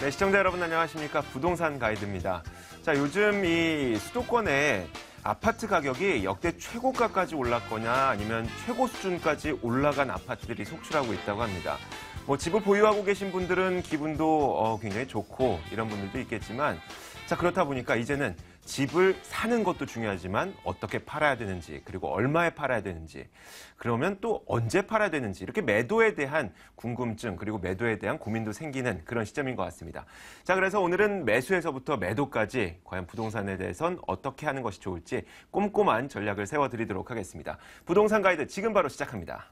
네, 시청자 여러분 안녕하십니까? 부동산 가이드입니다. 자, 요즘 이 수도권에 아파트 가격이 역대 최고가까지 올랐거나 아니면 최고 수준까지 올라간 아파트들이 속출하고 있다고 합니다. 뭐 집을 보유하고 계신 분들은 기분도 굉장히 좋고 이런 분들도 있겠지만, 자, 그렇다 보니까 이제는 집을 사는 것도 중요하지만 어떻게 팔아야 되는지, 그리고 얼마에 팔아야 되는지, 그러면 또 언제 팔아야 되는지, 이렇게 매도에 대한 궁금증, 그리고 매도에 대한 고민도 생기는 그런 시점인 것 같습니다. 자, 그래서 오늘은 매수에서부터 매도까지 과연 부동산에 대해선 어떻게 하는 것이 좋을지 꼼꼼한 전략을 세워드리도록 하겠습니다. 부동산 가이드 지금 바로 시작합니다.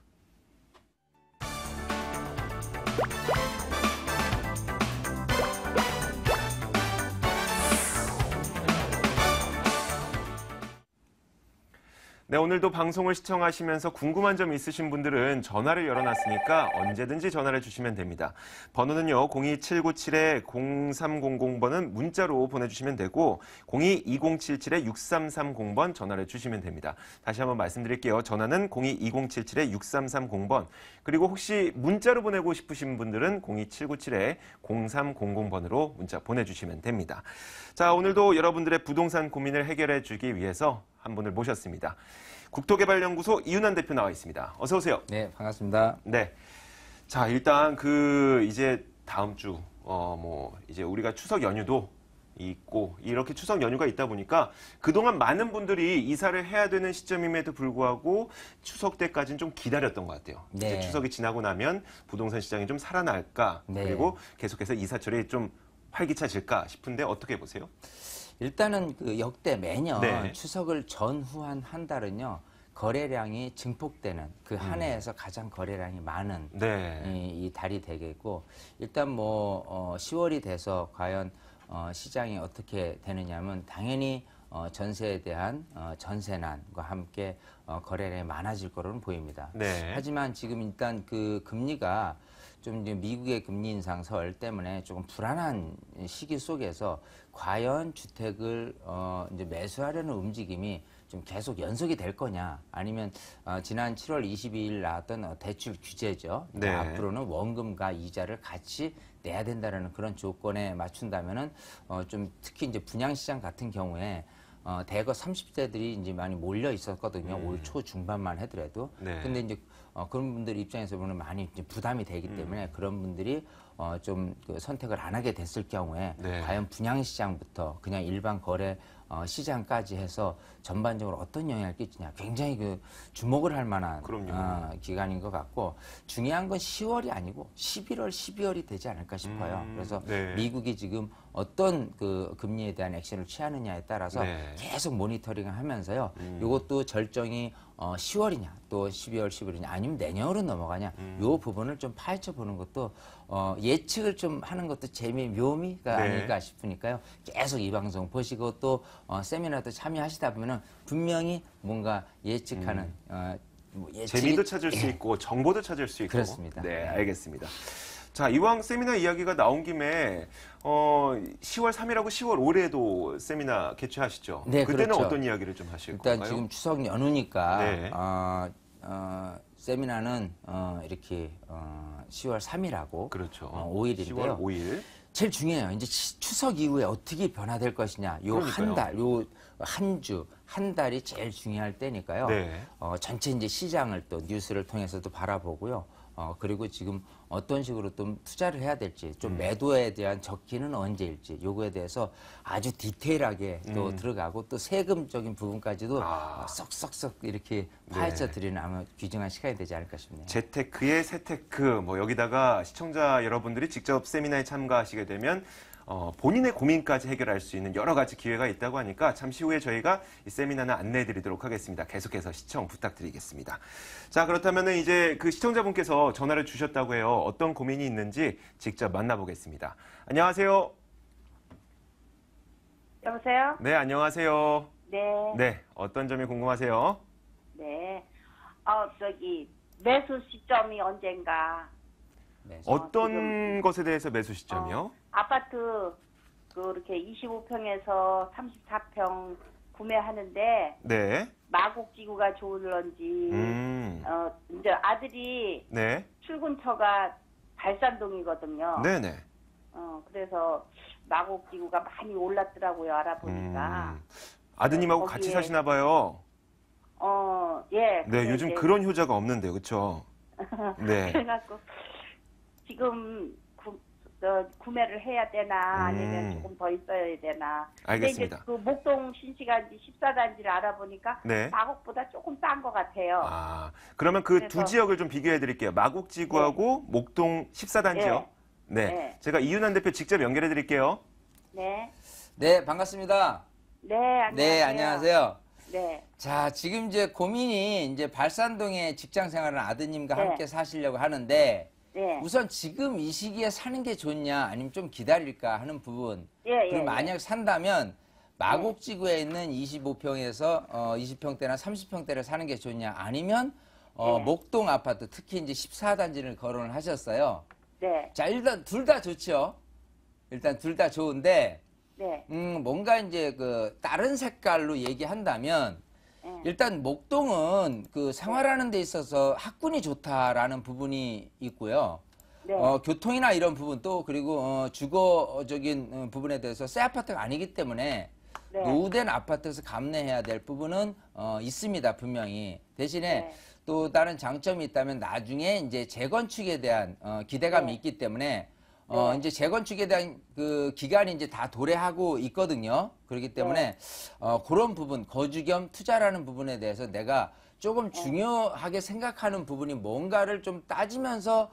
네, 오늘도 방송을 시청하시면서 궁금한 점 있으신 분들은 전화를 열어놨으니까 언제든지 전화를 주시면 됩니다. 번호는요, 02797-0300번은 문자로 보내주시면 되고 02-2077-6330번 전화를 주시면 됩니다. 다시 한번 말씀드릴게요. 전화는 02-2077-6330번, 그리고 혹시 문자로 보내고 싶으신 분들은 02797-0300번으로 문자 보내주시면 됩니다. 자, 오늘도 여러분들의 부동산 고민을 해결해 주기 위해서 한 분을 모셨습니다. 국토개발연구소 이윤환 대표 나와 있습니다. 어서 오세요. 네, 반갑습니다. 네. 자, 일단 이제 다음 주 이제 우리가 추석 연휴도 있고 이렇게 추석 연휴가 있다 보니까 그동안 많은 분들이 이사를 해야 되는 시점임에도 불구하고 추석 때까지는 좀 기다렸던 것 같아요. 네. 이제 추석이 지나고 나면 부동산 시장이 좀 살아날까, 네. 그리고 계속해서 이사철이 좀 활기차질까 싶은데 어떻게 보세요? 일단은 역대 매년 네. 추석을 전후한 한 달은요, 거래량이 증폭되는 그 한 해에서 가장 거래량이 많은 네. 이 달이 되겠고, 일단 10월이 돼서 과연 시장이 어떻게 되느냐면 당연히 전세에 대한 전세난과 함께 거래량이 많아질 거로는 보입니다. 네. 하지만 지금 일단 그 금리가 좀 이제 미국의 금리 인상설 때문에 조금 불안한 시기 속에서 과연 주택을 이제 매수하려는 움직임이 좀 계속 연속이 될 거냐, 아니면 지난 7월 22일 나왔던 대출 규제죠. 네. 앞으로는 원금과 이자를 같이 내야 된다는 그런 조건에 맞춘다면은 좀 특히 이제 분양시장 같은 경우에 대거 30대들이 이제 많이 몰려 있었거든요. 올 초 중반만 하더라도. 네. 근데 이제 그런 분들 입장에서 보면 많이 이제 부담이 되기 때문에 그런 분들이 좀 선택을 안 하게 됐을 경우에 네. 과연 분양시장부터 그냥 일반 거래 시장까지 해서 전반적으로 어떤 영향을 끼치냐, 굉장히 주목을 할 만한 기간인 것 같고, 중요한 건 10월이 아니고 11월, 12월이 되지 않을까 싶어요. 그래서 네. 미국이 지금 어떤 금리에 대한 액션을 취하느냐에 따라서 네. 계속 모니터링을 하면서요. 이것도 절정이 10월이냐 또 12월, 11월이냐 아니면 내년으로 넘어가냐, 요 부분을 좀 파헤쳐 보는 것도 예측을 좀 하는 것도 묘미가 네. 아닐까 싶으니까요. 계속 이 방송 보시고 또 세미나도 참여하시다 보면은 분명히 뭔가 예측하는 재미도 찾을 수 있고 정보도 찾을 수 있고. 그렇습니다. 네, 알겠습니다. 자, 이왕 세미나 이야기가 나온 김에 10월 3일하고 10월 5일에도 세미나 개최하시죠? 네, 그때는 그렇죠. 어떤 이야기를 좀 하실 일단 건가요? 지금 추석 연휴니까 네. 세미나는 이렇게 10월 3일하고 그렇죠. 5일인데요. 10월 5일. 제일 중요해요. 이제 추석 이후에 어떻게 변화될 것이냐. 요 한 달, 요 한 주, 한 달이 제일 중요할 때니까요. 네. 전체 이제 시장을 또 뉴스를 통해서도 바라보고요. 그리고 지금 어떤 식으로 좀 투자를 해야 될지, 좀 매도에 대한 적기는 언제일지, 요거에 대해서 아주 디테일하게 또 들어가고 또 세금적인 부분까지도 쏙쏙쏙 이렇게 파헤쳐 드리는 아마 귀중한 시간이 되지 않을까 싶네요. 재테크의 세테크, 여기다가 시청자 여러분들이 직접 세미나에 참가하시게 되면 본인의 고민까지 해결할 수 있는 여러 가지 기회가 있다고 하니까 잠시 후에 저희가 이 세미나는 안내해 드리도록 하겠습니다. 계속해서 시청 부탁드리겠습니다. 자, 그렇다면 이제 그 시청자분께서 전화를 주셨다고 해요. 어떤 고민이 있는지 직접 만나보겠습니다. 안녕하세요. 여보세요? 네, 안녕하세요. 네. 네, 어떤 점이 궁금하세요? 네. 매수 시점이 언젠가. 네. 어떤 것에 대해서 매수 시점이요? 아파트 그렇게 25평에서 34평 구매하는데 네. 마곡지구가 좋을런지 이제 아들이 네. 출근처가 발산동이거든요. 네네. 그래서 마곡지구가 많이 올랐더라고요. 알아보니까. 아드님하고 거기에- 같이 사시나 봐요. 예. 네, 근데 요즘 이제 그런 효자가 없는데요, 그렇죠? 네. 그래갖고 지금 구매를 해야 되나 아니면 조금 더 있어야 되나. 알겠습니다. 근데 이제 그 목동 신시간지 14단지를 알아보니까 네. 마곡보다 조금 싼 것 같아요. 아, 그러면 그 두 그래서- 지역을 좀 비교해 드릴게요. 마곡지구하고 목동 14단지요. 네. 네. 제가 이윤환 대표 직접 연결해 드릴게요. 네. 네, 반갑습니다. 네, 안녕하세요. 네, 안녕하세요. 네. 자, 지금 이제 고민이 이제 발산동에 직장 생활하는 아드님과 네. 함께 사시려고 하는데 네. 우선 지금 이 시기에 사는 게 좋냐 아니면 좀 기다릴까 하는 부분. 예, 그리고 예. 만약 산다면 마곡지구에 있는 25평에서 20평대나 30평대를 사는 게 좋냐 아니면 네. 목동 아파트 특히 이제 14단지를 거론을 하셨어요. 네. 자, 일단 둘 다 좋죠. 일단 둘 다 좋은데 네. 뭔가 이제 그 다른 색깔로 얘기한다면 네. 일단 목동은 그 생활하는 데 있어서 학군이 좋다라는 부분이 있고요. 네. 교통이나 이런 부분 또 그리고 주거적인 부분에 대해서 새 아파트가 아니기 때문에 네. 노후된 아파트에서 감내해야 될 부분은 있습니다, 분명히. 대신에 네. 또 다른 장점이 있다면 나중에 이제 재건축에 대한 기대감이 네. 있기 때문에 네. 이제 재건축에 대한 그 기간이 이제 다 도래하고 있거든요. 그렇기 때문에 그런 부분, 거주 겸 투자라는 부분에 대해서 내가 조금 중요하게 생각하는 부분이 뭔가를 좀 따지면서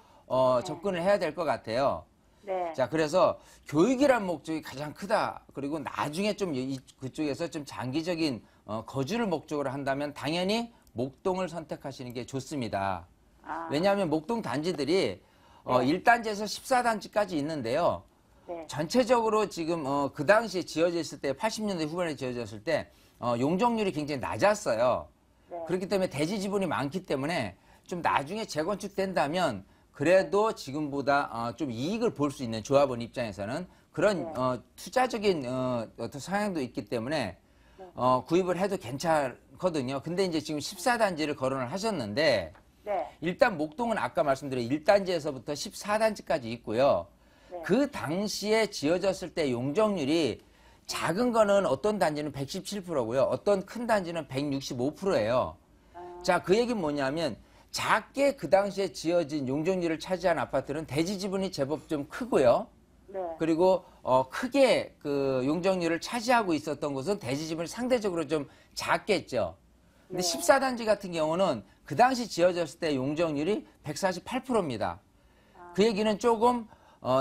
접근을 해야 될 것 같아요. 네. 자, 그래서 교육이란 목적이 가장 크다. 그리고 나중에 좀 그쪽에서 좀 장기적인 거주를 목적으로 한다면 당연히 목동을 선택하시는 게 좋습니다. 아. 왜냐하면 목동 단지들이 1단지에서 14단지까지 있는데요. 네. 전체적으로 지금 그 당시에 지어졌을 때 80년대 후반에 지어졌을 때 용적률이 굉장히 낮았어요. 네. 그렇기 때문에 대지 지분이 많기 때문에 좀 나중에 재건축된다면 그래도 지금보다 좀 이익을 볼 수 있는 조합원 입장에서는 그런 투자적인 어떤 성향도 있기 때문에 구입을 해도 괜찮거든요. 근데 이제 지금 14단지를 거론을 하셨는데 네. 일단 목동은 아까 말씀드린 1단지에서부터 14단지까지 있고요. 네. 그 당시에 지어졌을 때 용적률이 작은 거는 어떤 단지는 117%고요. 어떤 큰 단지는 165%예요. 자, 그 얘기는 뭐냐면 작게 그 당시에 지어진 용적률을 차지한 아파트는 대지 지분이 제법 좀 크고요. 네. 그리고 크게 그 용적률을 차지하고 있었던 곳은 대지 지분이 상대적으로 좀 작겠죠. 근데 14단지 같은 경우는 그 당시 지어졌을 때 용적률이 148%입니다. 그 얘기는 조금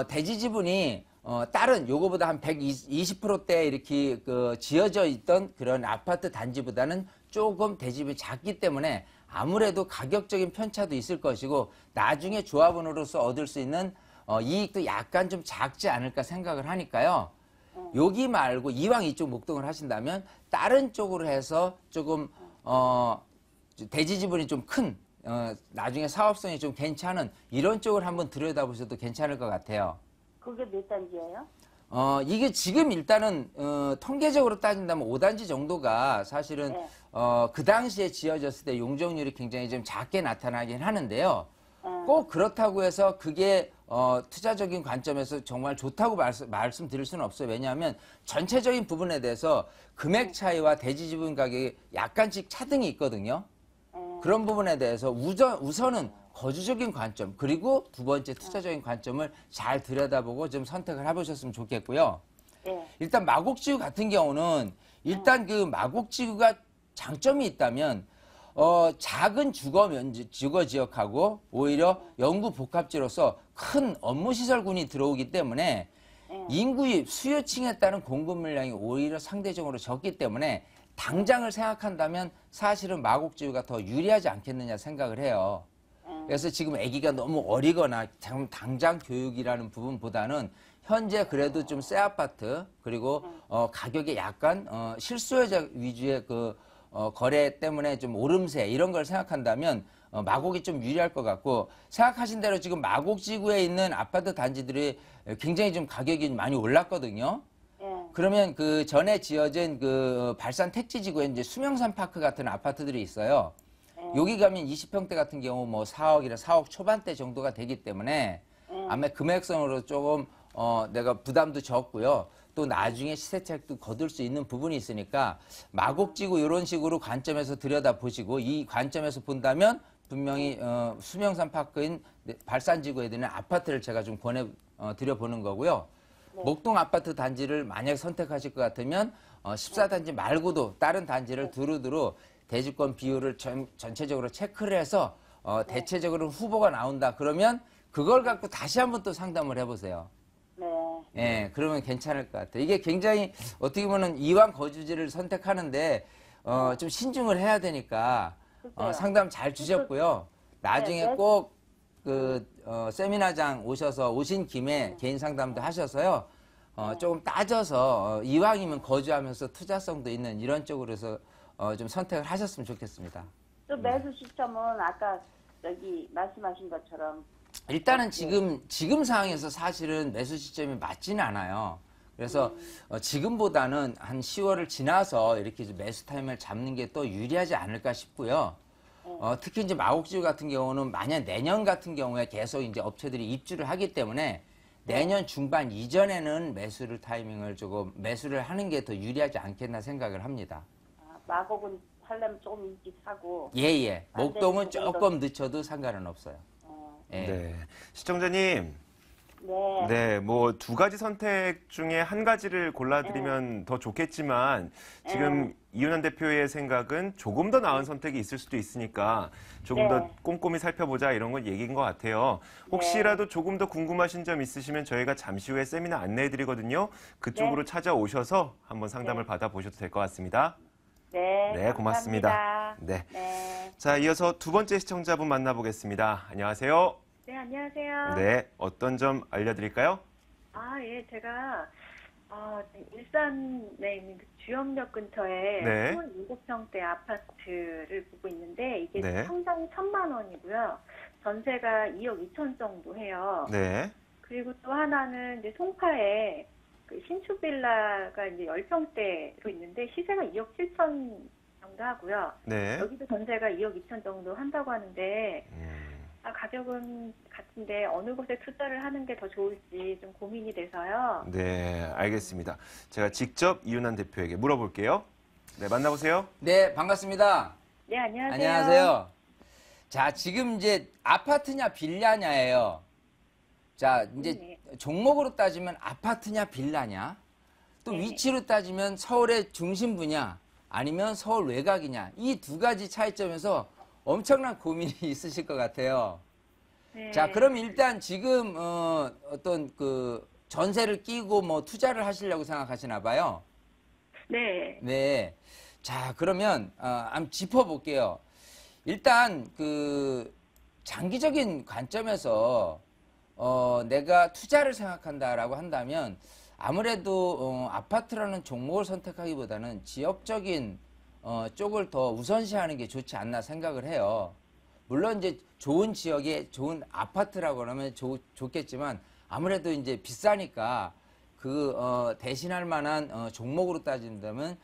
대지 지분이 다른 요거보다 한 120%대 이렇게 그 지어져 있던 그런 아파트 단지보다는 조금 대지분이 작기 때문에 아무래도 가격적인 편차도 있을 것이고 나중에 조합원으로서 얻을 수 있는 이익도 약간 좀 작지 않을까 생각을 하니까요. 여기 말고 이왕 이쪽 목동을 하신다면 다른 쪽으로 해서 조금 대지 지분이 좀 큰 나중에 사업성이 좀 괜찮은 이런 쪽을 한번 들여다보셔도 괜찮을 것 같아요. 그게 몇 단지예요? 이게 지금 일단은 통계적으로 따진다면 5단지 정도가 사실은 네. 그 당시에 지어졌을 때 용적률이 굉장히 좀 작게 나타나긴 하는데요. 꼭 그렇다고 해서 그게 투자적인 관점에서 정말 좋다고 말씀드릴 수는 없어요. 왜냐하면 전체적인 부분에 대해서 금액 차이와 대지 지분 가격이 약간씩 차등이 있거든요. 그런 부분에 대해서 우선은 거주적인 관점 그리고 두 번째 투자적인 관점을 잘 들여다보고 좀 선택을 해보셨으면 좋겠고요. 네. 일단 마곡지구 같은 경우는 일단 그 마곡지구가 장점이 있다면 작은 주거 지역하고 오히려 영구 복합지로서 큰 업무 시설군이 들어오기 때문에 인구의 수요층에 따른 공급 물량이 오히려 상대적으로 적기 때문에 당장을 생각한다면 사실은 마곡지구가 더 유리하지 않겠느냐 생각을 해요. 그래서 지금 아기가 너무 어리거나 당장 교육이라는 부분보다는 현재 그래도 좀 새 아파트 그리고 가격이 약간 실수요자 위주의 그 거래 때문에 좀 오름세 이런 걸 생각한다면 마곡이 좀 유리할 것 같고 생각하신 대로 지금 마곡지구에 있는 아파트 단지들이 굉장히 좀 가격이 많이 올랐거든요. 그러면 그 전에 지어진 그 발산 택지지구에 이제 수명산 파크 같은 아파트들이 있어요. 여기 가면 20평대 같은 경우 뭐 4억이나 4억 초반대 정도가 되기 때문에 아마 금액성으로 조금 내가 부담도 적고요. 또 나중에 시세 차익도 거둘 수 있는 부분이 있으니까 마곡지구 이런 식으로 관점에서 들여다보시고 이 관점에서 본다면 분명히 수명산 파크인 발산지구에 있는 아파트를 제가 좀 드려보는 거고요. 목동 아파트 단지를 만약 선택하실 것 같으면 14단지 말고도 다른 단지를 두루두루 대지권 비율을 전체적으로 체크를 해서 대체적으로 후보가 나온다. 그러면 그걸 갖고 다시 한번 또 상담을 해보세요. 네. 예, 그러면 괜찮을 것 같아요. 이게 굉장히 어떻게 보면 이왕 거주지를 선택하는데 좀 신중을 해야 되니까 상담 잘 주셨고요. 나중에 네. 꼭 세미나장 오신 김에 개인 상담도 하셔서요. 조금 따져서 이왕이면 거주하면서 투자성도 있는 이런 쪽으로 해서 좀 선택을 하셨으면 좋겠습니다. 또 매수 시점은 아까 여기 말씀하신 것처럼 일단은 지금 상황에서 사실은 매수 시점이 맞지는 않아요. 그래서 지금보다는 한 10월을 지나서 이렇게 매수 타임을 잡는 게 또 유리하지 않을까 싶고요. 특히 이제 마곡지구 같은 경우는 만약 내년 같은 경우에 계속 이제 업체들이 입주를 하기 때문에 내년 중반 이전에는 매수를 하는 게 더 유리하지 않겠나 생각을 합니다. 마곡은 하려면 조금 일찍 사고. 예. 목동은 되는 조금 늦춰도 상관은 없어요. 예. 네. 시청자님. 네. 네, 뭐 두 가지 선택 중에 한 가지를 골라드리면 더 좋겠지만 지금 이윤환 대표의 생각은 조금 더 나은 선택이 있을 수도 있으니까 조금 더 꼼꼼히 살펴보자 이런 건 얘기인 것 같아요. 혹시라도 조금 더 궁금하신 점 있으시면 저희가 잠시 후에 세미나 안내해드리거든요. 그쪽으로 찾아오셔서 한번 상담을 받아보셔도 될 것 같습니다. 네, 고맙습니다. 감사합니다. 네. 자, 이어서 두 번째 시청자분 만나보겠습니다. 안녕하세요. 네, 안녕하세요. 네, 어떤 점 알려드릴까요? 예, 제가 일산에 있는 그 주염역 근처에 네. 27평대 아파트를 보고 있는데 이게 네. 평당 1,000만 원이고요. 전세가 2억 2천 정도 해요. 네. 그리고 또 하나는 이제 송파에 그 신축 빌라가 이제 10평대로 있는데 시세가 2억 7천 정도 하고요. 네. 여기도 전세가 2억 2천 정도 한다고 하는데 가격은 같은데 어느 곳에 투자를 하는 게 더 좋을지 좀 고민이 돼서요. 네, 알겠습니다. 제가 직접 이윤환 대표에게 물어볼게요. 네, 만나보세요. 네, 반갑습니다. 네, 안녕하세요. 안녕하세요. 자, 지금 이제 아파트냐 빌라냐예요. 자, 이제 종목으로 따지면 아파트냐 빌라냐, 또 위치로 따지면 서울의 중심부냐 아니면 서울 외곽이냐, 이 두 가지 차이점에서 엄청난 고민이 있으실 것 같아요. 네. 자, 그럼 일단 지금 어떤 그 전세를 끼고 뭐 투자를 하시려고 생각하시나 봐요. 네. 네. 자, 그러면 한번 짚어볼게요. 일단 그 장기적인 관점에서 내가 투자를 생각한다라고 한다면 아무래도 아파트라는 종목을 선택하기보다는 지역적인 쪽을 더 우선시하는 게 좋지 않나 생각을 해요. 물론 이제 좋은 지역에 좋은 아파트라고 하면 좋겠지만 아무래도 이제 비싸니까 대신할 만한 종목으로 따진다면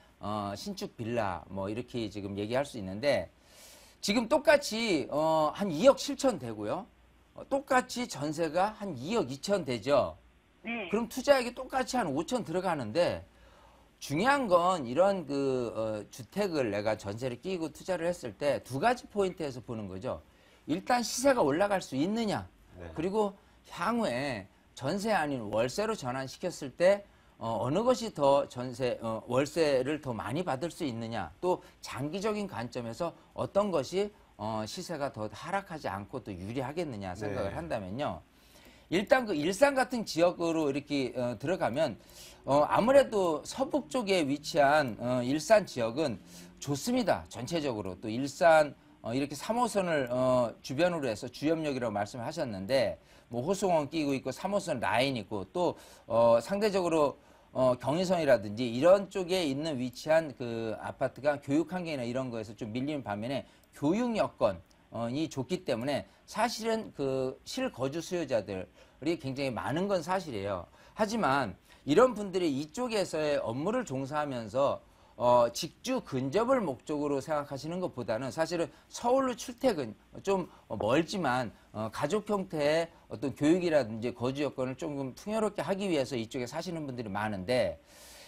신축 빌라 뭐 이렇게 지금 얘기할 수 있는데 지금 똑같이 한 2억 7천 되고요. 똑같이 전세가 한 2억 2천 되죠. 네. 그럼 투자액이 똑같이 한 5천 들어가는데 중요한 건 이런 주택을 내가 전세를 끼고 투자를 했을 때 두 가지 포인트에서 보는 거죠. 일단 시세가 올라갈 수 있느냐. 네. 그리고 향후에 전세 아닌 월세로 전환시켰을 때 어느 것이 더 월세를 더 많이 받을 수 있느냐. 또 장기적인 관점에서 어떤 것이 시세가 더 하락하지 않고 또 유리하겠느냐 생각을 한다면요. 일단 그 일산 같은 지역으로 이렇게 들어가면 아무래도 서북 쪽에 위치한 일산 지역은 좋습니다. 전체적으로 또 일산 이렇게 3호선을 주변으로 해서 주염역이라고 말씀하셨는데 뭐 호수공원 끼고 있고 3호선 라인 있고 또 상대적으로 경인선이라든지 이런 쪽에 있는 위치한 그 아파트가 교육 환경이나 이런 거에서 좀 밀리는 반면에 교육 여건이 좋기 때문에 사실은 그 실거주 수요자들이 굉장히 많은 건 사실이에요. 하지만 이런 분들이 이쪽에서의 업무를 종사하면서 직주 근접을 목적으로 생각하시는 것보다는 사실은 서울로 출퇴근 좀 멀지만 가족 형태의 어떤 교육이라든지 거주 여건을 조금 풍요롭게 하기 위해서 이쪽에 사시는 분들이 많은데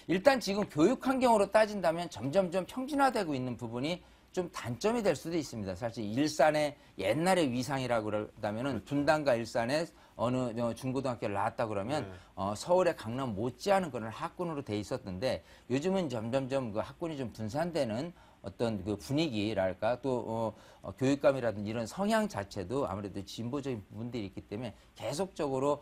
일단 지금 교육 환경으로 따진다면 점점점 평준화되고 있는 부분이 좀 단점이 될 수도 있습니다. 사실 일산의 옛날의 위상이라고 그러다면은 분당과 일산에 어느 중고등학교를 나왔다 그러면 서울의 강남 못지않은 그런 학군으로 돼 있었는데 요즘은 점점점 그 학군이 좀 분산되는 어떤 그 분위기랄까 또 교육감이라든지 이런 성향 자체도 아무래도 진보적인 부분들이 있기 때문에 계속적으로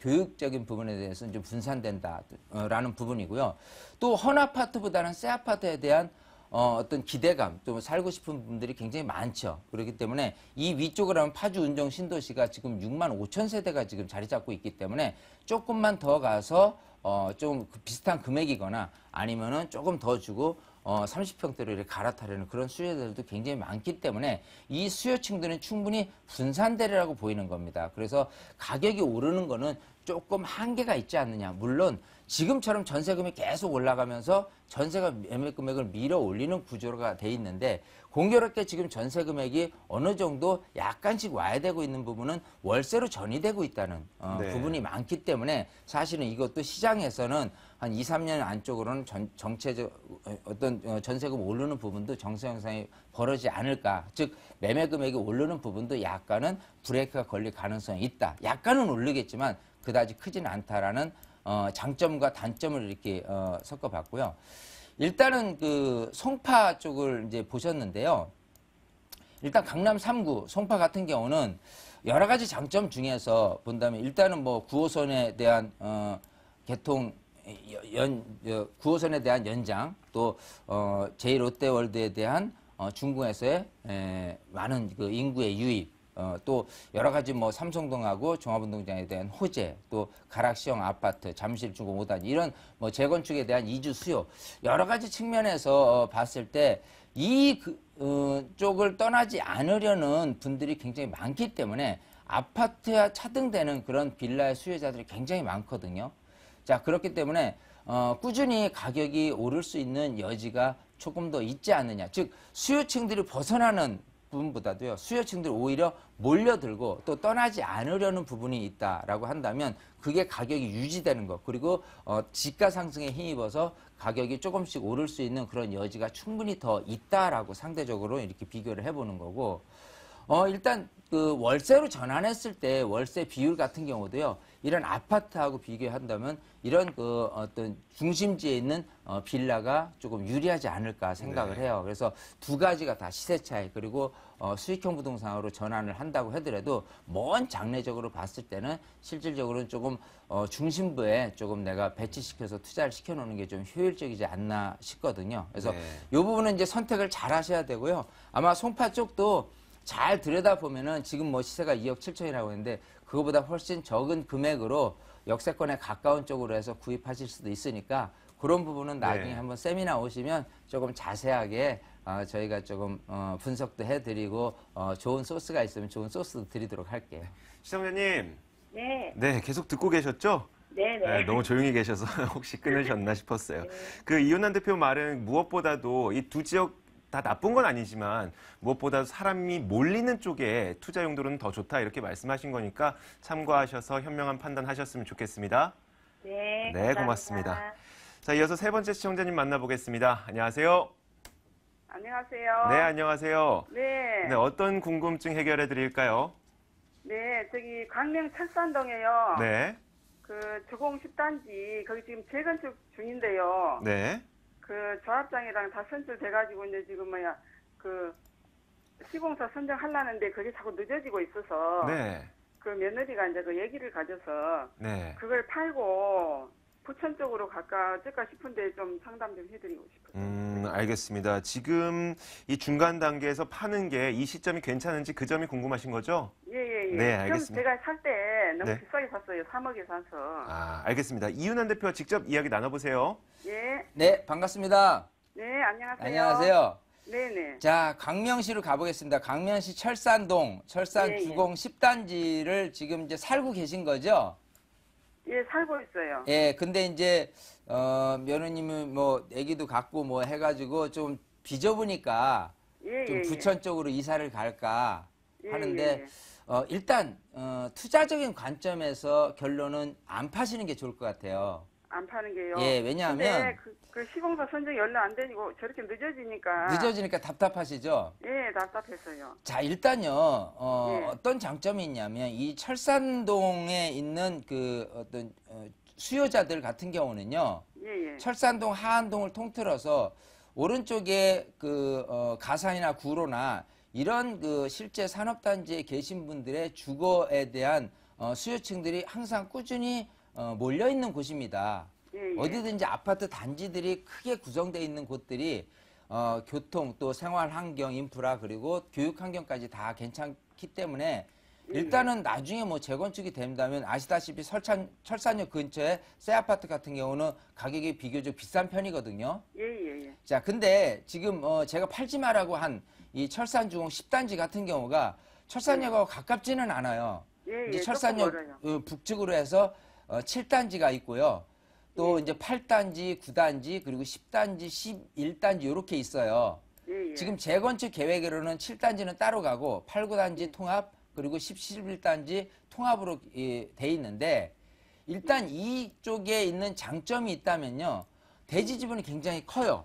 교육적인 부분에 대해서는 좀 분산된다라는 부분이고요. 또 헌 아파트보다는 새 아파트에 대한 어떤 기대감, 또 살고 싶은 분들이 굉장히 많죠. 그렇기 때문에 이 위쪽을 하면 파주 운정 신도시가 지금 6만 5천 세대가 지금 자리 잡고 있기 때문에 조금만 더 가서 좀 비슷한 금액이거나 아니면은 조금 더 주고 30평대로 이렇게 갈아타려는 그런 수요자들도 굉장히 많기 때문에 이 수요층들은 충분히 분산되리라고 보이는 겁니다. 그래서 가격이 오르는 거는 조금 한계가 있지 않느냐. 물론 지금처럼 전세금이 계속 올라가면서 전세가 매매 금액을 밀어 올리는 구조가 돼 있는데 공교롭게 지금 전세 금액이 어느 정도 약간씩 와야 되고 있는 부분은 월세로 전이되고 있다는 부분이 많기 때문에 사실은 이것도 시장에서는 한 2, 3년 안쪽으로는 정체적 어떤 전세금 오르는 부분도 정세 현상이 벌어지지 않을까. 즉 매매 금액이 오르는 부분도 약간은 브레이크가 걸릴 가능성이 있다. 약간은 오르겠지만 그다지 크지는 않다라는 장점과 단점을 이렇게 섞어봤고요. 일단은 그 송파 쪽을 이제 보셨는데요. 일단 강남 3구 송파 같은 경우는 여러 가지 장점 중에서 본다면 일단은 뭐 9호선에 대한 개통 9호선에 대한 연장 또 제2롯데월드에 대한 중구에서의 많은 그 인구의 유입 또 여러 가지 뭐 삼성동하고 종합운동장에 대한 호재, 또 가락시형 아파트, 잠실 중구 5단 이런 뭐 재건축에 대한 이주 수요 여러 가지 측면에서 봤을 때 이 쪽을 떠나지 않으려는 분들이 굉장히 많기 때문에 아파트와 차등되는 그런 빌라의 수요자들이 굉장히 많거든요. 자 그렇기 때문에 꾸준히 가격이 오를 수 있는 여지가 조금 더 있지 않느냐. 즉 수요층들이 벗어나는 부분보다도요. 수요층들이 오히려 몰려들고 또 떠나지 않으려는 부분이 있다라고 한다면 그게 가격이 유지되는 것 그리고 지가 상승에 힘입어서 가격이 조금씩 오를 수 있는 그런 여지가 충분히 더 있다라고 상대적으로 이렇게 비교를 해보는 거고 일단 그 월세로 전환했을 때 월세 비율 같은 경우도요. 이런 아파트하고 비교한다면 이런 그 어떤 중심지에 있는 빌라가 조금 유리하지 않을까 생각을 해요. 그래서 두 가지가 다 시세 차이 그리고 수익형 부동산으로 전환을 한다고 하더라도 먼 장래적으로 봤을 때는 실질적으로는 조금 중심부에 조금 내가 배치시켜서 투자를 시켜놓는 게 좀 효율적이지 않나 싶거든요. 그래서 이 부분은 이제 선택을 잘 하셔야 되고요. 아마 송파 쪽도 잘 들여다보면은 지금 뭐 시세가 2억 7천이라고 했는데 그거보다 훨씬 적은 금액으로 역세권에 가까운 쪽으로 해서 구입하실 수도 있으니까 그런 부분은 나중에 한번 세미나 오시면 조금 자세하게 저희가 조금 분석도 해드리고 좋은 소스가 있으면 좋은 소스도 드리도록 할게요. 시청자님. 네. 네, 계속 듣고 계셨죠? 네네. 네, 너무 조용히 계셔서 혹시 끊으셨나 싶었어요. 그 이윤환 대표 말은 무엇보다도 이 두 지역 다 나쁜 건 아니지만 무엇보다 사람이 몰리는 쪽에 투자 용도로는 더 좋다 이렇게 말씀하신 거니까 참고하셔서 현명한 판단하셨으면 좋겠습니다. 네. 네, 고맙습니다. 자, 이어서 세 번째 시청자님 만나보겠습니다. 안녕하세요. 안녕하세요. 네, 안녕하세요. 네. 네, 어떤 궁금증 해결해 드릴까요? 네, 저기 광명 철산동에요. 네. 그 주공 10단지 거기 지금 재건축 중인데요. 네. 그 조합장이랑 다 선출돼가지고 이제 지금 그 시공사 선정하려는데 그게 자꾸 늦어지고 있어서 네. 그 며느리가 이제 그 얘기를 가져서 네. 그걸 팔고 부천 쪽으로 갈까 어쩔까 싶은데 좀 상담 좀 해드리고 싶어요. 알겠습니다. 지금 이 중간 단계에서 파는 게 이 시점이 괜찮은지 그 점이 궁금하신 거죠? 예. 네, 알겠습니다. 제가 살 때 너무 네. 비싸게 샀어요. 3억에 사서. 아, 알겠습니다. 이윤환 대표와 직접 이야기 나눠보세요. 예. 네, 반갑습니다. 네, 안녕하세요. 안녕하세요. 네네. 자, 강명시로 가보겠습니다. 강명시 철산동, 철산 예, 예. 주공 10단지를 지금 이제 살고 계신 거죠? 예, 살고 있어요. 예, 근데 이제 며느님은 뭐 아기도 갖고 뭐 해가지고 좀 비좁으니까 예, 좀 예, 부천 쪽으로 이사를 갈까 예, 하는데 예, 예. 일단 투자적인 관점에서 결론은 안 파시는 게 좋을 것 같아요. 안 파는 게요. 예, 왜냐하면 근데 그 시공사 선정이 얼마 안 되고 저렇게 늦어지니까. 늦어지니까 답답하시죠? 예, 답답했어요. 자, 일단요, 예. 어떤 장점이 있냐면, 이 철산동에 있는 그 어떤 수요자들 같은 경우는요, 예, 예. 철산동, 하안동을 통틀어서 오른쪽에 그 가산이나 구로나 이런 그 실제 산업단지에 계신 분들의 주거에 대한 수요층들이 항상 꾸준히 몰려 있는 곳입니다. 예, 예. 어디든지 아파트 단지들이 크게 구성되어 있는 곳들이 교통 또 생활 환경, 인프라 그리고 교육 환경까지 다 괜찮기 때문에 일단은 나중에 뭐 재건축이 된다면 아시다시피 철산역 근처에 새 아파트 같은 경우는 가격이 비교적 비싼 편이거든요. 예, 예, 예. 자, 근데 지금 제가 팔지 마라고 한 이 철산주공 10단지 같은 경우가 철산역하고 가깝지는 않아요. 예, 이제 예, 철산역 조금 멀어요. 북측으로 해서 7단지가 있고요. 또 이제 8단지, 9단지, 그리고 10단지, 11단지 이렇게 있어요. 예, 예. 지금 재건축 계획으로는 7단지는 따로 가고 8, 9단지 통합 그리고 10, 11단지 통합으로 돼 있는데 일단 이쪽에 있는 장점이 있다면요. 대지 지분이 굉장히 커요.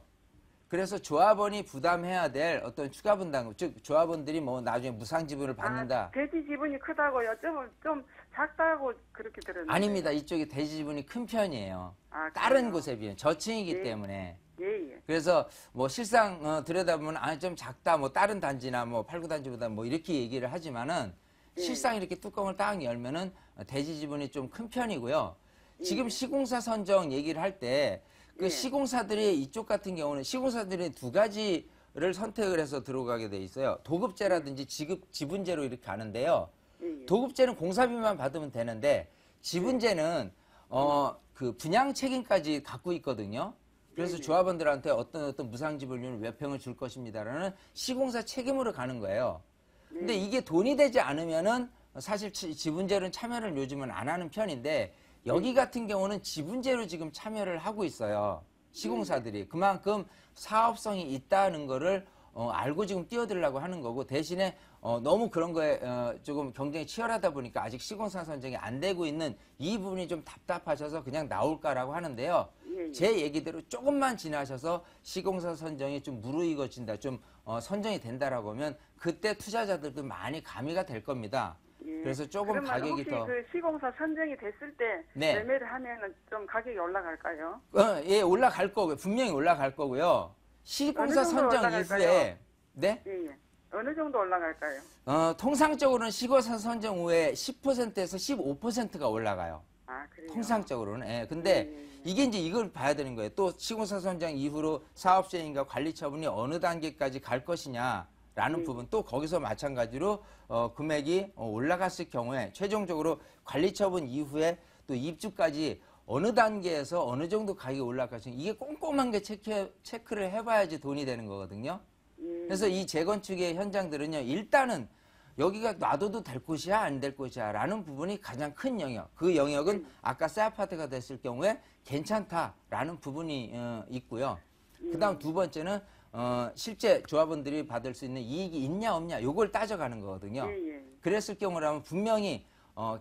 그래서 조합원이 부담해야 될 어떤 추가 분담금, 즉 조합원들이 뭐 나중에 무상 지분을 받는다. 돼지 지분이 크다고요? 좀 작다고 그렇게 들었는데. 아닙니다. 이쪽이 대지 지분이 큰 편이에요. 아, 다른 그래요? 곳에 비해 저층이기 예. 때문에. 예, 예. 그래서 뭐 실상 들여다보면 좀 작다 뭐 다른 단지나 뭐 8, 9단지보다 뭐 이렇게 얘기를 하지만은 예. 실상 이렇게 뚜껑을 딱 열면은 대지 지분이 좀 큰 편이고요. 지금 예. 시공사 선정 얘기를 할 때 그 예. 시공사들이 이쪽 같은 경우는 시공사들이 두 가지를 선택을 해서 들어가게 돼 있어요. 도급제라든지 지분제로 이렇게 가는데요. 예, 예. 도급제는 공사비만 받으면 되는데 지분제는 그 분양 책임까지 갖고 있거든요. 그래서 조합원들한테 어떤 무상 지분율 몇 평을 줄 것입니다라는 시공사 책임으로 가는 거예요. 근데 이게 돈이 되지 않으면은 사실 지분제로는 참여를 요즘은 안 하는 편인데 여기 같은 경우는 지분제로 지금 참여를 하고 있어요. 시공사들이. 그만큼 사업성이 있다는 거를 알고 지금 뛰어들려고 하는 거고 대신에 너무 그런 거에 조금 경쟁이 치열하다 보니까 아직 시공사 선정이 안 되고 있는 이 부분이 좀 답답하셔서 그냥 나올까라고 하는데요. 예, 예. 제 얘기대로 조금만 지나셔서 시공사 선정이 좀 무르익어진다, 좀 선정이 된다라고 하면 그때 투자자들도 많이 가미가 될 겁니다. 예. 그래서 조금 그러면 가격이 혹시 더 그 시공사 선정이 됐을 때 네. 매매를 하면은 좀 가격이 올라갈까요? 예, 올라갈 거고요. 분명히 올라갈 거고요. 시공사 어느 정도 선정 올라갈까요? 이후에 네? 예, 예. 어느 정도 올라갈까요? 통상적으로는 시공사 선정 후에 10%에서 15%가 올라가요. 아, 그래요? 통상적으로는. 예. 근데 이게 이제 이걸 봐야 되는 거예요. 또 시공사 선정 이후로 사업 시행과 관리 처분이 어느 단계까지 갈 것이냐라는 부분 또 거기서 마찬가지로 금액이 올라갔을 경우에 최종적으로 관리 처분 이후에 또 입주까지 어느 단계에서 어느 정도 가격이 올라갈 것인가 이게 꼼꼼한 게 체크를 해봐야지 돈이 되는 거거든요. 그래서 이 재건축의 현장들은요. 일단은 여기가 놔둬도 될 곳이야 안 될 곳이야 라는 부분이 가장 큰 영역. 그 영역은 아까 새 아파트가 됐을 경우에 괜찮다라는 부분이 있고요. 그다음 두 번째는 실제 조합원들이 받을 수 있는 이익이 있냐 없냐 요걸 따져가는 거거든요. 예, 예. 그랬을 경우라면 분명히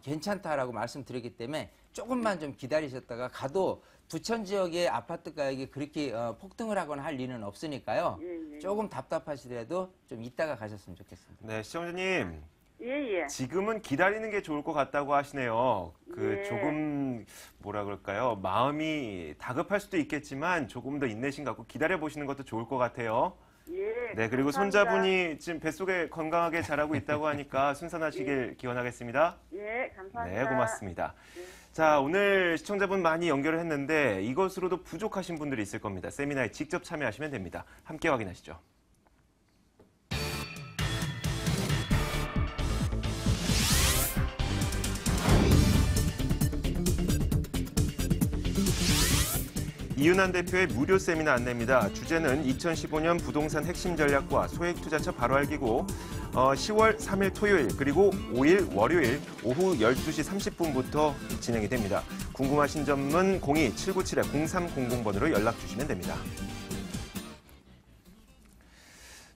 괜찮다라고 말씀드렸기 때문에 조금만 좀 기다리셨다가 가도 부천 지역의 아파트 가격이 그렇게 폭등을 하거나 할 리는 없으니까요. 예, 예. 조금 답답하시더라도 좀 이따가 가셨으면 좋겠습니다. 네, 시청자님. 예, 예. 지금은 기다리는 게 좋을 것 같다고 하시네요. 예. 조금 뭐라 그럴까요? 마음이 다급할 수도 있겠지만 조금 더 인내심 갖고 기다려 보시는 것도 좋을 것 같아요. 예. 네, 그리고 감사합니다. 손자분이 지금 뱃속에 건강하게 자라고 있다고 하니까 순산하시길 기원하겠습니다. 예, 감사합니다. 네, 고맙습니다. 자, 오늘 시청자분 많이 연결을 했는데 이것으로도 부족하신 분들이 있을 겁니다. 세미나에 직접 참여하시면 됩니다. 함께 확인하시죠. 이윤환 대표의 무료 세미나 안내입니다. 주제는 2015년 부동산 핵심 전략과 소액 투자처 바로 알기고 10월 3일 토요일 그리고 5일 월요일 오후 12시 30분부터 진행이 됩니다. 궁금하신 점은 02-797-0300번으로 연락 주시면 됩니다.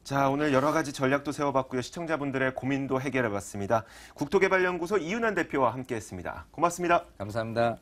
자, 오늘 여러 가지 전략도 세워봤고요. 시청자분들의 고민도 해결해봤습니다. 국토개발연구소 이윤환 대표와 함께했습니다. 고맙습니다. 감사합니다.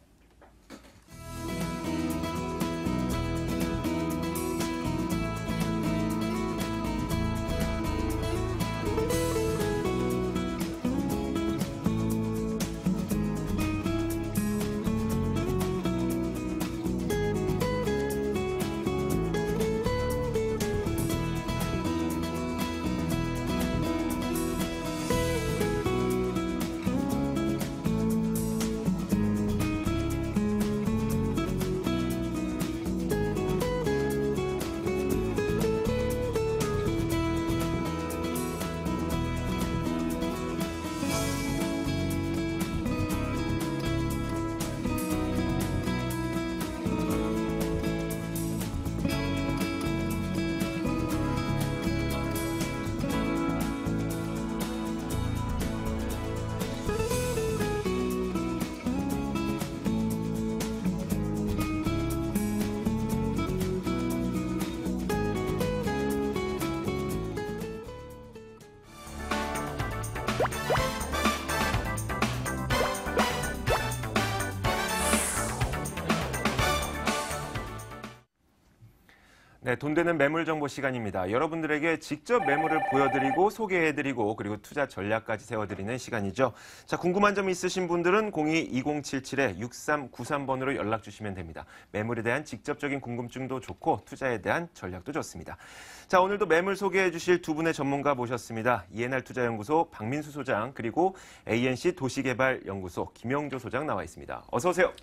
네, 돈 되는 매물 정보 시간입니다. 여러분들에게 직접 매물을 보여드리고 소개해드리고 그리고 투자 전략까지 세워드리는 시간이죠. 자, 궁금한 점 있으신 분들은 02-2077-6393번으로 연락 주시면 됩니다. 매물에 대한 직접적인 궁금증도 좋고 투자에 대한 전략도 좋습니다. 자, 오늘도 매물 소개해 주실 두 분의 전문가 모셨습니다. ENR 투자연구소 박민수 소장 그리고 ANC 도시개발연구소 김영조 소장 나와 있습니다. 어서 오세요.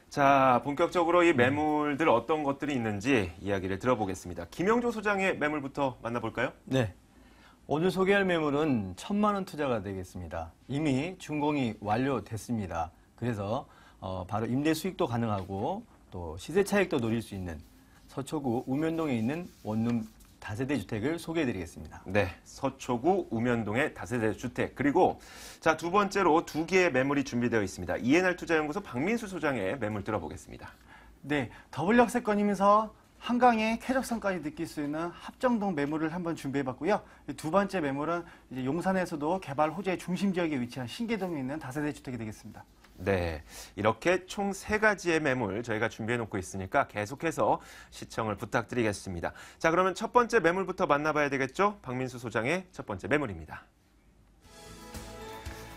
자, 본격적으로 이 매물들 어떤 것들이 있는지 이야기를 들어보겠습니다. 김영조 소장의 매물부터 만나볼까요? 네. 오늘 소개할 매물은 1,000만 원 투자가 되겠습니다. 이미 준공이 완료됐습니다. 그래서 바로 임대 수익도 가능하고 또 시세 차익도 노릴 수 있는 서초구 우면동에 있는 원룸 다세대 주택을 소개해드리겠습니다. 네, 서초구 우면동의 다세대 주택. 그리고 자, 두 번째로 두 개의 매물이 준비되어 있습니다. ENR 투자연구소 박민수 소장의 매물 들어보겠습니다. 네, 더블 역세권이면서 한강의 쾌적성까지 느낄 수 있는 합정동 매물을 한번 준비해봤고요. 두 번째 매물은 이제 용산에서도 개발 호재의 중심 지역에 위치한 신계동에 있는 다세대 주택이 되겠습니다. 네, 이렇게 총 3가지의 매물 저희가 준비해놓고 있으니까 계속해서 시청을 부탁드리겠습니다. 자, 그러면 첫 번째 매물부터 만나봐야 되겠죠? 박민수 소장의 첫 번째 매물입니다.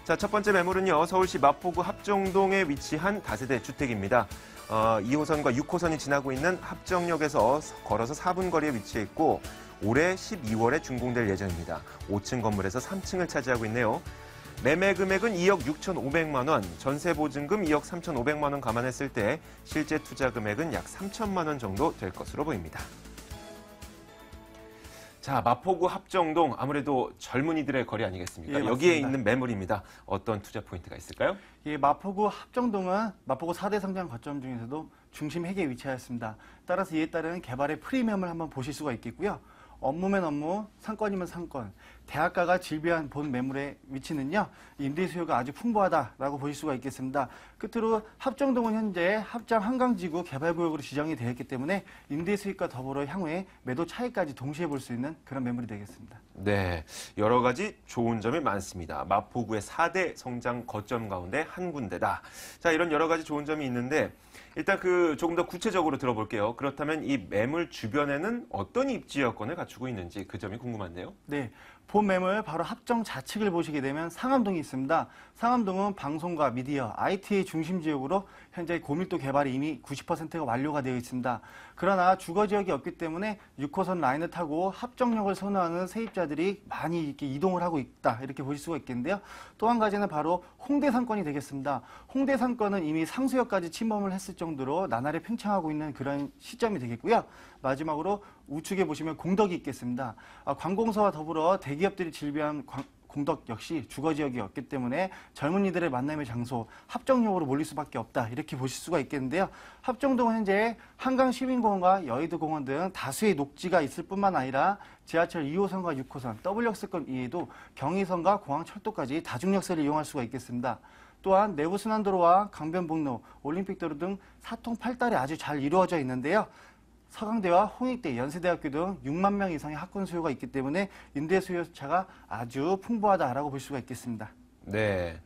자, 첫 번째 매물은요, 서울시 마포구 합정동에 위치한 다세대 주택입니다. 2호선과 6호선이 지나고 있는 합정역에서 걸어서 4분 거리에 위치해 있고 올해 12월에 준공될 예정입니다. 5층 건물에서 3층을 차지하고 있네요. 매매 금액은 2억 6,500만 원, 전세 보증금 2억 3,500만 원 감안했을 때 실제 투자 금액은 약 3천만 원 정도 될 것으로 보입니다. 자, 마포구 합정동 아무래도 젊은이들의 거리 아니겠습니까? 예, 여기에 맞습니다. 있는 매물입니다. 어떤 투자 포인트가 있을까요? 이 마포구 합정동은 마포구 4대 성장 거점 중에서도 중심 핵에 위치하였습니다. 따라서 이에 따른 개발의 프리미엄을 한번 보실 수가 있겠고요. 업무면 업무, 상권이면 상권, 대학가가 질비한 본 매물의 위치는요, 임대 수요가 아주 풍부하다라고 보실 수가 있겠습니다. 끝으로 합정동은 현재 합정 한강지구 개발구역으로 지정이 되어 있기 때문에 임대 수익과 더불어 향후에 매도 차익까지 동시에 볼 수 있는 그런 매물이 되겠습니다. 네, 여러 가지 좋은 점이 많습니다. 마포구의 4대 성장 거점 가운데 한 군데다. 자, 이런 여러 가지 좋은 점이 있는데 일단 조금 더 구체적으로 들어볼게요. 그렇다면 이 매물 주변에는 어떤 입지 여건을 갖추고 있는지 그 점이 궁금한데요. 네, 본 매물 바로 합정 좌측을 보시게 되면 상암동이 있습니다. 상암동은 방송과 미디어, IT의 중심 지역으로 현재 고밀도 개발이 이미 90%가 완료가 되어 있습니다. 그러나 주거 지역이 없기 때문에 6호선 라인을 타고 합정역을 선호하는 세입자들이 많이 이렇게 이동을 하고 있다, 이렇게 보실 수가 있겠는데요. 또 한 가지는 바로 홍대 상권이 되겠습니다. 홍대 상권은 이미 상수역까지 침범을 했을 정도로 나날이 팽창하고 있는 그런 시점이 되겠고요. 마지막으로 우측에 보시면 공덕이 있겠습니다. 관공서와 더불어 대기업들이 질비한 공덕 역시 주거지역이 없기 때문에 젊은이들의 만남의 장소, 합정역으로 몰릴 수밖에 없다, 이렇게 보실 수가 있겠는데요. 합정동은 현재 한강시민공원과 여의도공원 등 다수의 녹지가 있을 뿐만 아니라 지하철 2호선과 6호선, W역세권 이외에도 경의선과 공항철도까지 다중역세를 이용할 수가 있겠습니다. 또한 내부순환도로와 강변북로, 올림픽도로 등 사통팔달이 아주 잘 이루어져 있는데요. 서강대와 홍익대, 연세대학교 등 6만 명 이상의 학군 수요가 있기 때문에 임대 수요차가 아주 풍부하다라고 볼 수가 있겠습니다. 네.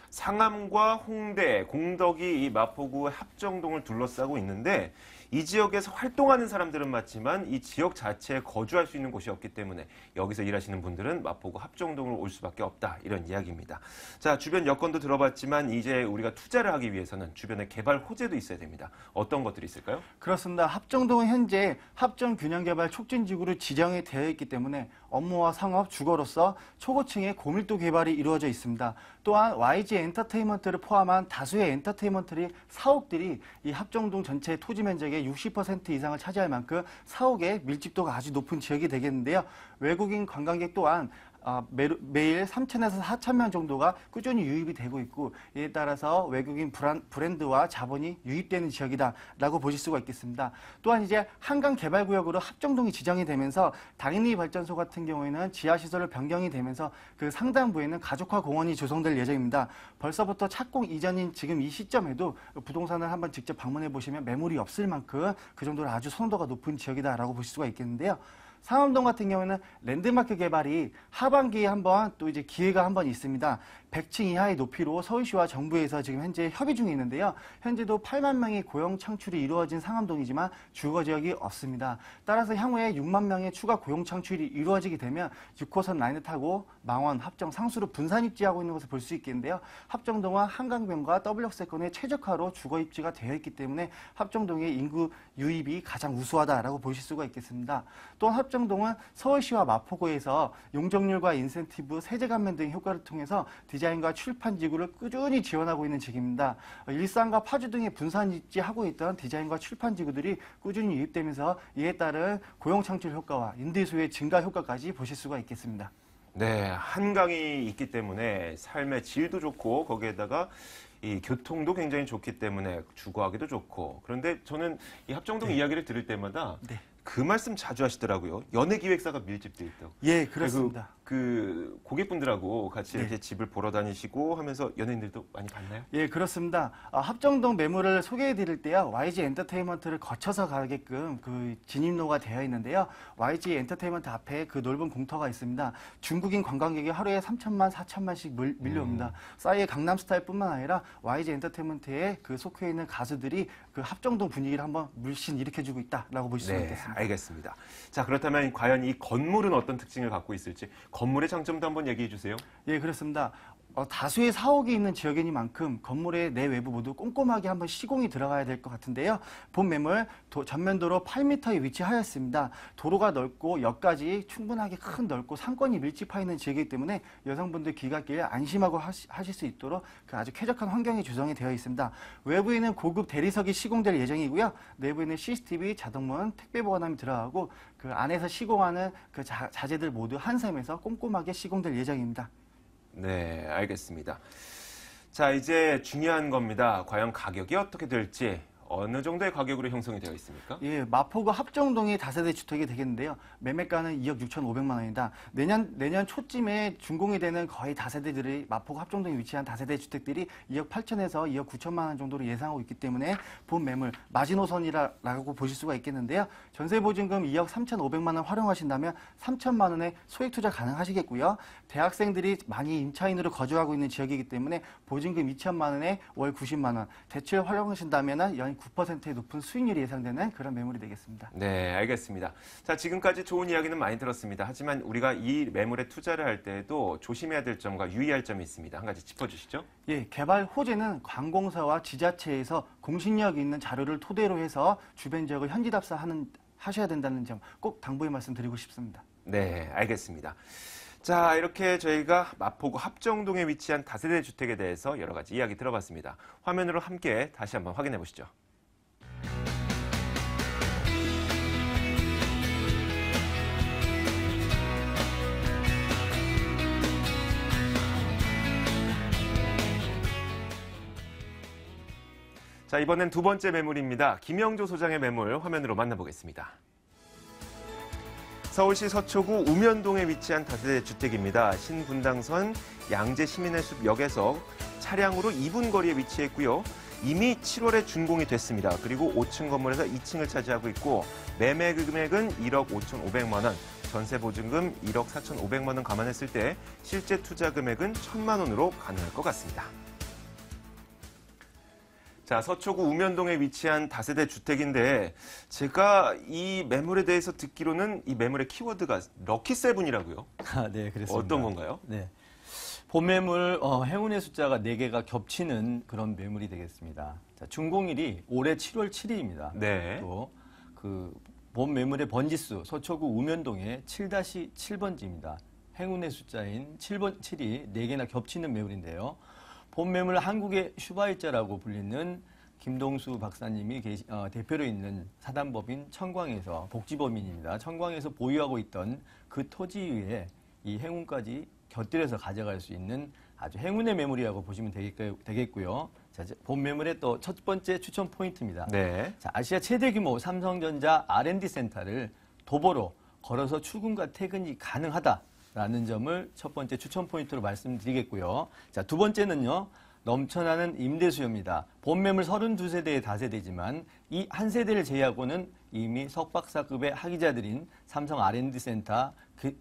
상암과 홍대, 공덕이 이 마포구 합정동을 둘러싸고 있는데 이 지역에서 활동하는 사람들은 맞지만 이 지역 자체에 거주할 수 있는 곳이 없기 때문에 여기서 일하시는 분들은 마포구 합정동으로 올 수밖에 없다. 이런 이야기입니다. 자, 주변 여건도 들어봤지만 이제 우리가 투자를 하기 위해서는 주변에 개발 호재도 있어야 됩니다. 어떤 것들이 있을까요? 그렇습니다. 합정동은 현재 합정균형개발 촉진지구로 지정이 되어 있기 때문에 업무와 상업, 주거로서 초고층의 고밀도 개발이 이루어져 있습니다. 또한 YG 엔터테인먼트를 포함한 다수의 엔터테인먼트 사옥들이 이 합정동 전체 토지 면적의 60% 이상을 차지할 만큼 사옥의 밀집도가 아주 높은 지역이 되겠는데요. 외국인 관광객 또한 매일 3,000에서 4,000명 정도가 꾸준히 유입이 되고 있고 이에 따라서 외국인 브랜드와 자본이 유입되는 지역이다라고 보실 수가 있겠습니다. 또한 이제 한강개발구역으로 합정동이 지정이 되면서 당인리 발전소 같은 경우에는 지하시설을 변경이 되면서 그 상당부에는 가족화 공원이 조성될 예정입니다. 벌써부터 착공 이전인 지금 이 시점에도 부동산을 한번 직접 방문해 보시면 매물이 없을 만큼 그 정도로 아주 선호도가 높은 지역이다라고 보실 수가 있겠는데요. 상암동 같은 경우에는 랜드마크 개발이 하반기에 한번 또 이제 기회가 한번 있습니다. 100층 이하의 높이로 서울시와 정부에서 지금 현재 협의 중에 있는데요. 현재도 8만 명의 고용 창출이 이루어진 상암동이지만 주거 지역이 없습니다. 따라서 향후에 6만 명의 추가 고용 창출이 이루어지게 되면 6호선 라인을 타고 망원, 합정, 상수로 분산 입지하고 있는 것을 볼 수 있겠는데요. 합정동은 한강변과 W역세권의 최적화로 주거 입지가 되어 있기 때문에 합정동의 인구 유입이 가장 우수하다라고 보실 수가 있겠습니다. 또한 합정동은 서울시와 마포구에서 용적률과 인센티브, 세제 감면 등의 효과를 통해서 디자인과 출판 지구를 꾸준히 지원하고 있는 지역입니다. 일산과 파주 등의 분산 입지하고 있던 디자인과 출판 지구들이 꾸준히 유입되면서 이에 따른 고용 창출 효과와 임대수의 증가 효과까지 보실 수가 있겠습니다. 네, 한강이 있기 때문에 삶의 질도 좋고 거기에다가 이 교통도 굉장히 좋기 때문에 주거하기도 좋고 그런데 저는 이 합정동 이야기를 들을 때마다 그 말씀 자주 하시더라고요. 연예기획사가 밀집돼 있다고. 예, 그렇습니다. 그 고객분들하고 같이 이렇게 집을 보러 다니시고 하면서 연예인들도 많이 봤나요? 예, 그렇습니다. 합정동 매물을 소개해 드릴 때요. YG 엔터테인먼트를 거쳐서 가게끔 그 진입로가 되어 있는데요. YG 엔터테인먼트 앞에 그 넓은 공터가 있습니다. 중국인 관광객이 하루에 3천만, 4천만씩 밀려옵니다. 싸이의 강남스타일뿐만 아니라 YG 엔터테인먼트에 그 속해 있는 가수들이 그 합정동 분위기를 한번 물씬 일으켜주고 있다라고 보실 수 있겠습니다. 알겠습니다. 자, 그렇다면 과연 이 건물은 어떤 특징을 갖고 있을지 건물의 장점도 한번 얘기해 주세요. 예, 그렇습니다. 다수의 사옥이 있는 지역이니만큼 건물의 내외부 모두 꼼꼼하게 한번 시공이 들어가야 될 것 같은데요. 본 매물 전면도로 8m에 위치하였습니다. 도로가 넓고 역까지 충분하게 큰 넓고 상권이 밀집해 있는 지역이기 때문에 여성분들 귀갓길 안심하고 하실 수 있도록 그 아주 쾌적한 환경이 조성이 되어 있습니다. 외부에는 고급 대리석이 시공될 예정이고요. 내부에는 CCTV, 자동문, 택배 보관함이 들어가고 그 안에서 시공하는 그 자재들 모두 한샘에서 꼼꼼하게 시공될 예정입니다. 네, 알겠습니다. 자, 이제 중요한 겁니다. 과연 가격이 어떻게 될지 어느 정도의 가격으로 형성이 되어 있습니까? 예, 마포구 합정동이 다세대 주택이 되겠는데요. 매매가는 2억 6,500만 원입니다. 내년 초쯤에 준공이 되는 거의 다세대들이 마포구 합정동에 위치한 다세대 주택들이 2억 8천에서 2억 9천만 원 정도로 예상하고 있기 때문에 본 매물 마지노선이라고 보실 수가 있겠는데요. 전세보증금 2억 3,500만 원 활용하신다면 3천만 원의 소액 투자 가능하시겠고요. 대학생들이 많이 임차인으로 거주하고 있는 지역이기 때문에 보증금 2천만 원에 월 90만 원, 대출 활용하신다면 연 9%의 높은 수익률이 예상되는 그런 매물이 되겠습니다. 네, 알겠습니다. 자, 지금까지 좋은 이야기는 많이 들었습니다. 하지만 우리가 이 매물에 투자를 할 때에도 조심해야 될 점과 유의할 점이 있습니다. 한 가지 짚어주시죠. 예, 개발 호재는 관공서와 지자체에서 공신력 있는 자료를 토대로 해서 주변 지역을 현지답사 하셔야 된다는 점 꼭 당부의 말씀드리고 싶습니다. 네, 알겠습니다. 자, 이렇게 저희가 마포구 합정동에 위치한 다세대 주택에 대해서 여러 가지 이야기 들어봤습니다. 화면으로 함께 다시 한번 확인해 보시죠. 자, 이번엔 두 번째 매물입니다. 김영조 소장의 매물 화면으로 만나보겠습니다. 서울시 서초구 우면동에 위치한 다세대 주택입니다. 신분당선 양재 시민의 숲역에서 차량으로 2분 거리에 위치했고요. 이미 7월에 준공이 됐습니다. 그리고 5층 건물에서 2층을 차지하고 있고 매매 금액은 1억 5,500만 원, 전세 보증금 1억 4,500만 원 감안했을 때 실제 투자 금액은 1,000만 원으로 가능할 것 같습니다. 자, 서초구 우면동에 위치한 다세대 주택인데 제가 이 매물에 대해서 듣기로는 이 매물의 키워드가 럭키세븐이라고요. 네, 그렇습니다. 어떤 건가요? 네. 본 매물 행운의 숫자가 4개가 겹치는 그런 매물이 되겠습니다. 자, 준공일이 올해 7월 7일입니다. 네. 또 본 매물의 번지수 서초구 우면동의 7-7번지입니다. 행운의 숫자인 7이 4개나 겹치는 매물인데요. 본 매물 한국의 슈바이자라고 불리는 김동수 박사님이 대표로 있는 사단법인 청광에서 복지법인입니다. 청광에서 보유하고 있던 그 토지 위에 이 행운까지 곁들여서 가져갈 수 있는 아주 행운의 매물이라고 보시면 되겠고요. 자, 본 매물의 또 첫 번째 추천 포인트입니다. 네. 자, 아시아 최대 규모 삼성전자 R&D 센터를 도보로 걸어서 출근과 퇴근이 가능하다라는 점을 첫 번째 추천 포인트로 말씀드리겠고요. 자, 두 번째는요. 넘쳐나는 임대 수요입니다. 본 매물 32세대의 다세대지만 이 한 세대를 제외하고는 이미 석박사급의 학위자들인 삼성 R&D 센터,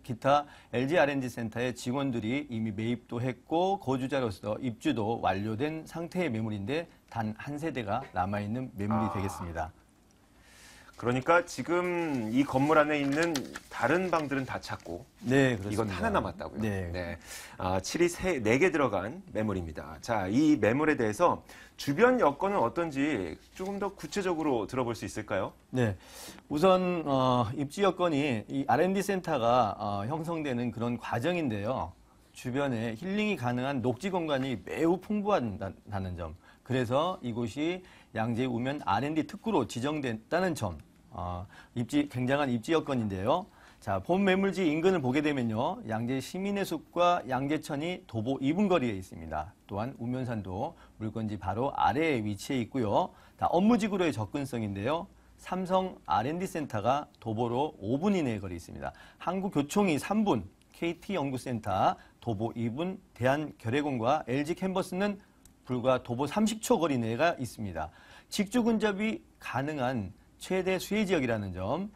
기타 LG R&D 센터의 직원들이 이미 매입도 했고 거주자로서 입주도 완료된 상태의 매물인데 단 한 세대가 남아있는 매물이 되겠습니다. 그러니까 지금 이 건물 안에 있는 다른 방들은 다 찼고 네, 그렇습니다. 이건 하나 남았다고요. 네. 7이 4개 들어간 매물입니다. 자, 이 매물에 대해서 주변 여건은 어떤지 조금 더 구체적으로 들어볼 수 있을까요? 네, 우선 입지 여건이 이 R&D 센터가 형성되는 그런 과정인데요. 주변에 힐링이 가능한 녹지 공간이 매우 풍부하다는 점. 그래서 이곳이 양재 우면 R&D 특구로 지정됐다는 점. 굉장한 입지 여건인데요. 자, 본 매물지 인근을 보게 되면요. 양재 시민의 숲과 양재천이 도보 2분 거리에 있습니다. 또한 우면산도 물건지 바로 아래에 위치해 있고요. 다 업무지구로의 접근성인데요. 삼성 R&D 센터가 도보로 5분 이내에 거리 있습니다. 한국교총이 3분, KT연구센터 도보 2분, 대한결핵원과 LG 캔버스는 불과 도보 30초 거리 내가 있습니다. 직주 근접이 가능한 최대 수혜 지역이라는 점,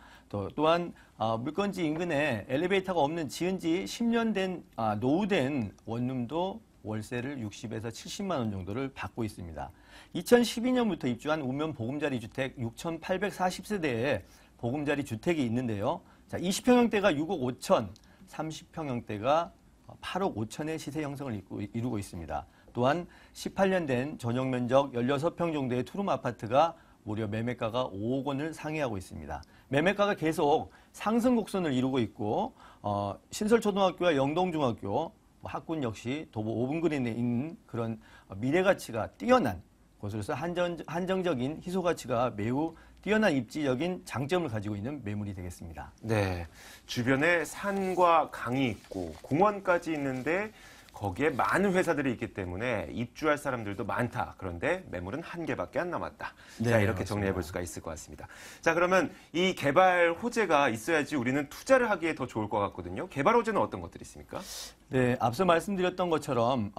또한 물건지 인근에 엘리베이터가 없는 지은 지 10년 된 노후된 원룸도 월세를 60에서 70만 원 정도를 받고 있습니다. 2012년부터 입주한 우면 보금자리 주택 6,840세대의 보금자리 주택이 있는데요. 자, 20평형대가 6억 5천, 30평형대가 8억 5천의 시세 형성을 이루고 있습니다. 또한 18년 된 전용 면적 16평 정도의 투룸 아파트가 무려 매매가가 5억 원을 상회하고 있습니다. 매매가가 계속 상승 곡선을 이루고 있고 신설초등학교와 영동중학교 학군 역시 도보 5분 거리에 있는 그런 미래 가치가 뛰어난 곳으로서 한정적인 희소 가치가 매우 뛰어난 입지적인 장점을 가지고 있는 매물이 되겠습니다. 네, 주변에 산과 강이 있고 공원까지 있는데 거기에 많은 회사들이 있기 때문에 입주할 사람들도 많다. 그런데 매물은 한 개밖에 안 남았다. 네, 자, 이렇게 맞습니다. 정리해 볼 수가 있을 것 같습니다. 자, 그러면 이 개발 호재가 있어야지 우리는 투자를 하기에 더 좋을 것 같거든요. 개발 호재는 어떤 것들이 있습니까? 네, 앞서 말씀드렸던 것처럼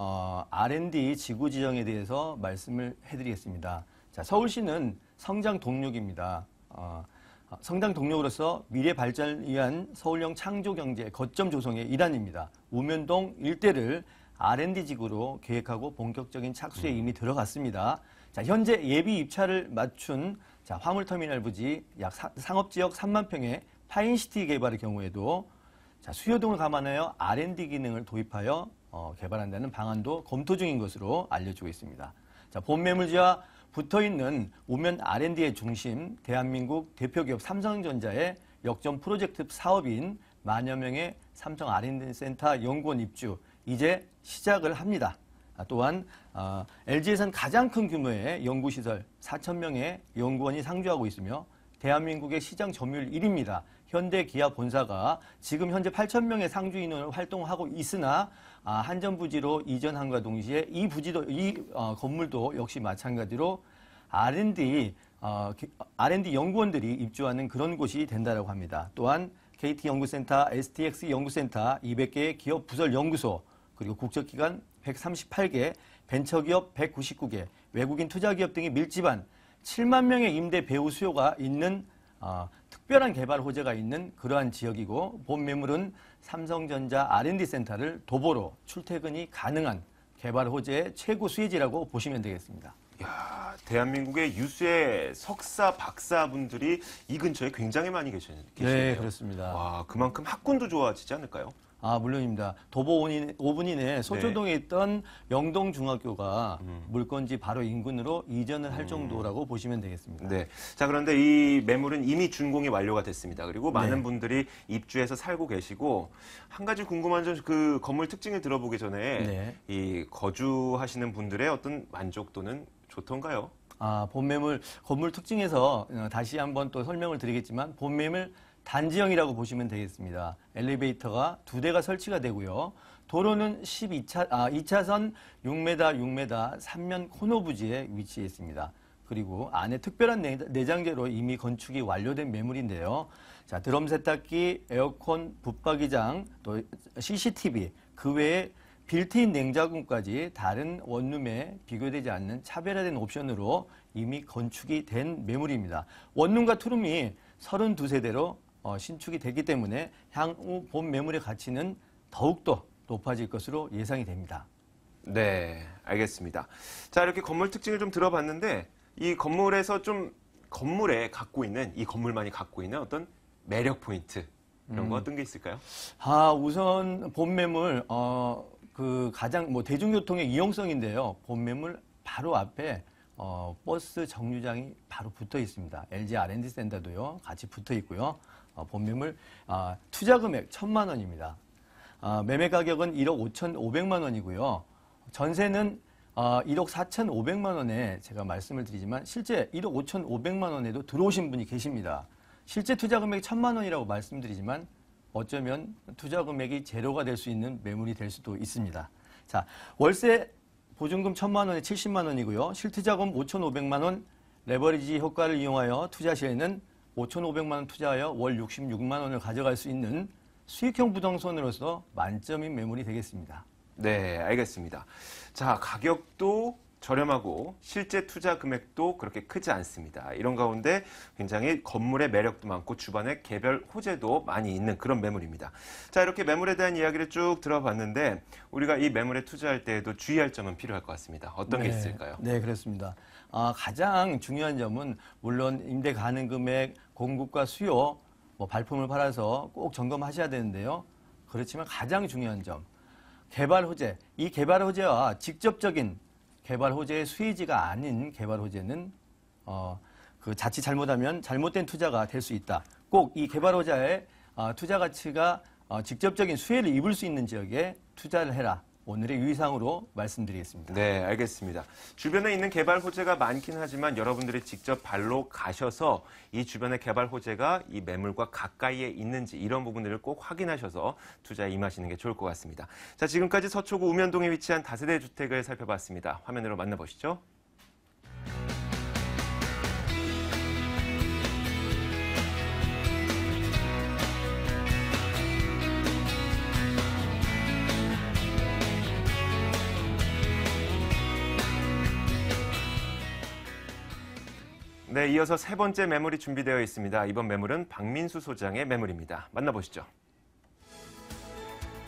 R&D 지구 지정에 대해서 말씀을 해드리겠습니다. 자, 서울시는 성장 동력입니다. 성장 동력으로서 미래 발전을 위한 서울형 창조 경제 거점 조성의 일환입니다. 우면동 일대를 R&D 지구로 계획하고 본격적인 착수에 이미 들어갔습니다. 자, 현재 예비 입찰을 맞춘 화물터미널 부지 약 상업지역 3만 평의 파인시티 개발의 경우에도 수요등을 감안하여 R&D 기능을 도입하여 개발한다는 방안도 검토 중인 것으로 알려지고 있습니다. 자, 본 매물지와 붙어있는 우면 R&D의 중심, 대한민국 대표기업 삼성전자의 역전 프로젝트 사업인 만여 명의 삼성 R&D 센터 연구원 입주, 이제 시작을 합니다. 또한 LG에선 가장 큰 규모의 연구시설 4,000명의 연구원이 상주하고 있으며 대한민국의 시장 점유율 1위입니다. 현대 기아 본사가 지금 현재 8,000명의 상주 인원을 활동하고 있으나 한전부지로 이전함과 동시에 이 건물도 역시 마찬가지로 R&D 연구원들이 입주하는 그런 곳이 된다고 합니다. 또한 KT 연구센터, STX 연구센터 200개의 기업 부설 연구소, 그리고 국적기관 138개, 벤처기업 199개, 외국인 투자기업 등이 밀집한 7만 명의 임대 배후 수요가 있는 특별한 개발 호재가 있는 그러한 지역이고, 본 매물은 삼성전자 R&D 센터를 도보로 출퇴근이 가능한 개발 호재의 최고 수혜지라고 보시면 되겠습니다. 야, 대한민국의 유수의 석사, 박사분들이 이 근처에 굉장히 많이 계시네요. 네, 그렇습니다. 와, 그만큼 학군도 좋아지지 않을까요? 물론입니다. 도보 5분 이내 소초동에 있던 영동중학교가 물건지 바로 인근으로 이전을 할 정도라고 보시면 되겠습니다. 네. 자, 그런데 이 매물은 이미 준공이 완료가 됐습니다. 그리고 많은 네. 분들이 입주해서 살고 계시고, 한 가지 궁금한 점, 그 건물 특징을 들어보기 전에 네. 이 거주하시는 분들의 어떤 만족도는 좋던가요? 본 매물 건물 특징에서 다시 한번 또 설명을 드리겠지만, 본 매물 단지형이라고 보시면 되겠습니다. 엘리베이터가 2대가 설치가 되고요. 도로는 2차선 6m, 6m 3면 코너 부지에 위치해 있습니다. 그리고 안에 특별한 내장재로 이미 건축이 완료된 매물인데요. 자, 드럼 세탁기, 에어컨, 붙박이장, 또 CCTV, 그 외에 빌트인 냉장고까지 다른 원룸에 비교되지 않는 차별화된 옵션으로 이미 건축이 된 매물입니다. 원룸과 투룸이 32세대로 신축이 됐기 때문에 향후 본 매물의 가치는 더욱더 높아질 것으로 예상이 됩니다. 네, 알겠습니다. 자, 이렇게 건물 특징을 좀 들어봤는데, 이 건물에서 좀 건물에 갖고 있는, 이 건물만이 갖고 있는 어떤 매력 포인트, 이런 거 어떤 게 있을까요? 우선 본 매물, 그 가장 대중교통의 이용성인데요. 본 매물 바로 앞에 버스 정류장이 바로 붙어 있습니다. LG R&D 센터도요, 같이 붙어 있고요. 본 매물 투자 금액 1,000만 원입니다. 매매 가격은 1억 5,500만 원이고요. 전세는 1억 4,500만 원에 제가 말씀을 드리지만 실제 1억 5,500만 원에도 들어오신 분이 계십니다. 실제 투자 금액이 1,000만 원이라고 말씀드리지만 어쩌면 투자 금액이 제로가 될 수 있는 매물이 될 수도 있습니다. 자, 월세 보증금 1,000만 원에 70만 원이고요. 실투자금 5,500만 원, 레버리지 효과를 이용하여 투자 시에는 5,500만 원 투자하여 월 66만 원을 가져갈 수 있는 수익형 부동산으로서 만점인 매물이 되겠습니다. 네, 알겠습니다. 자, 가격도 저렴하고 실제 투자 금액도 그렇게 크지 않습니다. 이런 가운데 굉장히 건물의 매력도 많고 주변에 개별 호재도 많이 있는 그런 매물입니다. 자, 이렇게 매물에 대한 이야기를 쭉 들어봤는데 우리가 이 매물에 투자할 때에도 주의할 점은 필요할 것 같습니다. 어떤 게 있을까요? 네, 그렇습니다. 가장 중요한 점은 물론 임대 가능 금액, 공급과 수요, 발품을 팔아서 꼭 점검하셔야 되는데요. 그렇지만 가장 중요한 점, 개발 호재. 이 개발 호재와 직접적인 개발 호재의 수혜지가 아닌 개발 호재는 그 자칫 잘못하면 잘못된 투자가 될 수 있다. 꼭 이 개발 호재의 투자 가치가 직접적인 수혜를 입을 수 있는 지역에 투자를 해라. 오늘의 유의사항으로 말씀드리겠습니다. 네, 알겠습니다. 주변에 있는 개발 호재가 많긴 하지만 여러분들이 직접 발로 가셔서 이 주변의 개발 호재가 이 매물과 가까이에 있는지 이런 부분들을 꼭 확인하셔서 투자에 임하시는 게 좋을 것 같습니다. 자, 지금까지 서초구 우면동에 위치한 다세대 주택을 살펴봤습니다. 화면으로 만나보시죠. 네, 이어서 세 번째 매물이 준비되어 있습니다. 이번 매물은 박민수 소장의 매물입니다. 만나보시죠.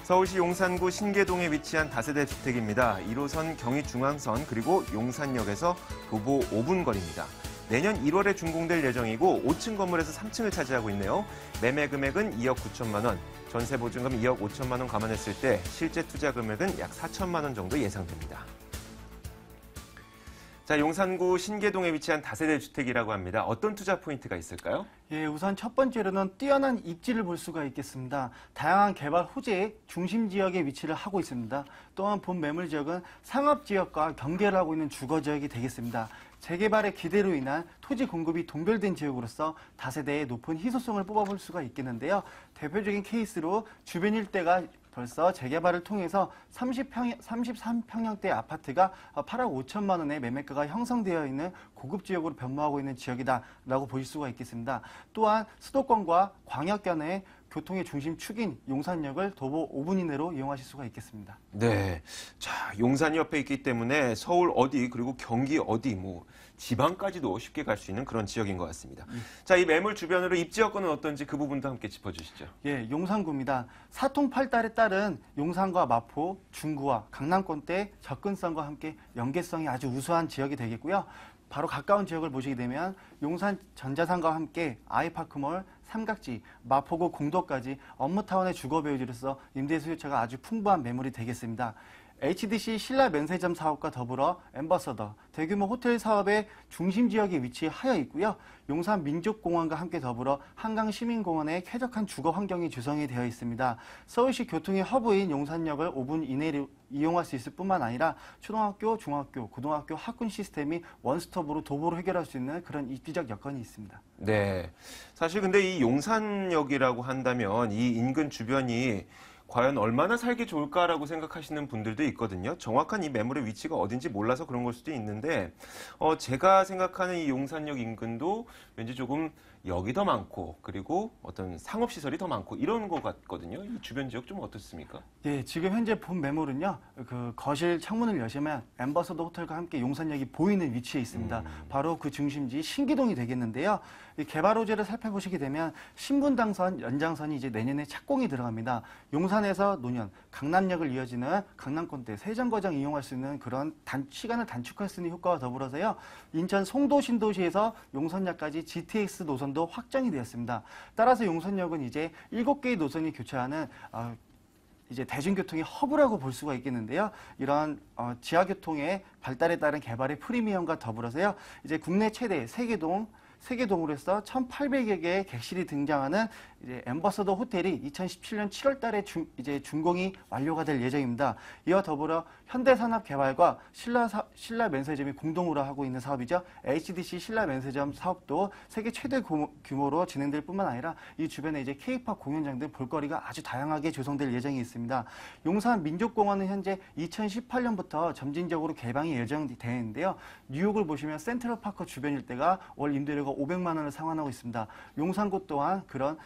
서울시 용산구 신계동에 위치한 다세대 주택입니다. 1호선 경의중앙선 그리고 용산역에서 도보 5분 거리입니다. 내년 1월에 준공될 예정이고 5층 건물에서 3층을 차지하고 있네요. 매매 금액은 2억 9천만 원, 전세 보증금 2억 5천만 원 감안했을 때 실제 투자 금액은 약 4천만 원 정도 예상됩니다. 자, 용산구 신계동에 위치한 다세대 주택이라고 합니다. 어떤 투자 포인트가 있을까요? 예, 우선 첫 번째로는 뛰어난 입지를 볼 수가 있겠습니다. 다양한 개발 호재의 중심 지역에 위치를 하고 있습니다. 또한 본 매물 지역은 상업 지역과 경계를 하고 있는 주거 지역이 되겠습니다. 재개발의 기대로 인한 토지 공급이 동결된 지역으로서 다세대의 높은 희소성을 뽑아볼 수가 있겠는데요. 대표적인 케이스로 주변 일대가 벌써 재개발을 통해서 33평형대 아파트가 8억 5천만 원의 매매가가 형성되어 있는 고급 지역으로 변모하고 있는 지역이다라고 보실 수가 있겠습니다. 또한 수도권과 광역 간의 교통의 중심 축인 용산역을 도보 5분 이내로 이용하실 수가 있겠습니다. 네. 자, 용산이 옆에 있기 때문에 서울 어디 그리고 경기 어디 뭐 지방까지도 쉽게 갈 수 있는 그런 지역인 것 같습니다. 자, 이 매물 주변으로 입지 여건은 어떤지 그 부분도 함께 짚어주시죠. 예, 용산구입니다. 사통팔달에 따른 용산과 마포, 중구와 강남권대 접근성과 함께 연계성이 아주 우수한 지역이 되겠고요. 바로 가까운 지역을 보시게 되면 용산 전자상가와 함께 아이파크몰, 삼각지, 마포구 공도까지 업무타운의 주거배우지로서 임대 수요처가 아주 풍부한 매물이 되겠습니다. HDC 신라 면세점 사업과 더불어 엠버서더, 대규모 호텔 사업의 중심 지역에 위치하여 있고요. 용산 민족공원과 함께 더불어 한강시민공원의 쾌적한 주거 환경이 조성이 되어 있습니다. 서울시 교통의 허브인 용산역을 5분 이내로 이용할 수 있을 뿐만 아니라 초등학교, 중학교, 고등학교 학군 시스템이 원스톱으로 도보로 해결할 수 있는 그런 입지적 여건이 있습니다. 네. 사실 근데 이 용산역이라고 한다면 이 인근 주변이 과연 얼마나 살기 좋을까라고 생각하시는 분들도 있거든요. 정확한 이 매물의 위치가 어딘지 몰라서 그런 걸 수도 있는데 제가 생각하는 이 용산역 인근도 왠지 조금 역이 더 많고 그리고 어떤 상업시설이 더 많고 이런 것 같거든요. 이 주변 지역 좀 어떻습니까? 예, 지금 현재 본 매물은요. 그 거실 창문을 여시면 엠버서더 호텔과 함께 용산역이 보이는 위치에 있습니다. 바로 그 중심지 신기동이 되겠는데요. 이 개발 호재를 살펴보시게 되면 신분당선 연장선이 이제 내년에 착공이 들어갑니다. 용산에서 노년, 강남역을 이어지는 강남권대 세정거장 이용할 수 있는 그런 시간을 단축할 수 있는 효과와 더불어서요. 인천 송도 신도시에서 용산역까지 GTX 노선도 확정이 되었습니다. 따라서 용산역은 이제 7개의 노선이 교차하는 이제 대중교통의 허브라고 볼 수가 있겠는데요. 이런 지하교통의 발달에 따른 개발의 프리미엄과 더불어서요. 이제 국내 최대 세계동으로서 1,800여 개의 객실이 등장하는 이제 엠버서더 호텔이 2017년 7월 달에 이제 준공이 완료가 될 예정입니다. 이와 더불어 현대산업개발과 신라 면세점이 공동으로 하고 있는 사업이죠. HDC 신라 면세점 사업도 세계 최대 규모로 진행될 뿐만 아니라 이 주변에 이제 K-팝 공연장 등 볼거리가 아주 다양하게 조성될 예정이 있습니다. 용산 민족공원은 현재 2018년부터 점진적으로 개방이 예정되어 있는데요. 뉴욕을 보시면 센트럴파크 주변 일대가 월 임대료가 500만 원을 상환하고 있습니다. 용산구 또한 그런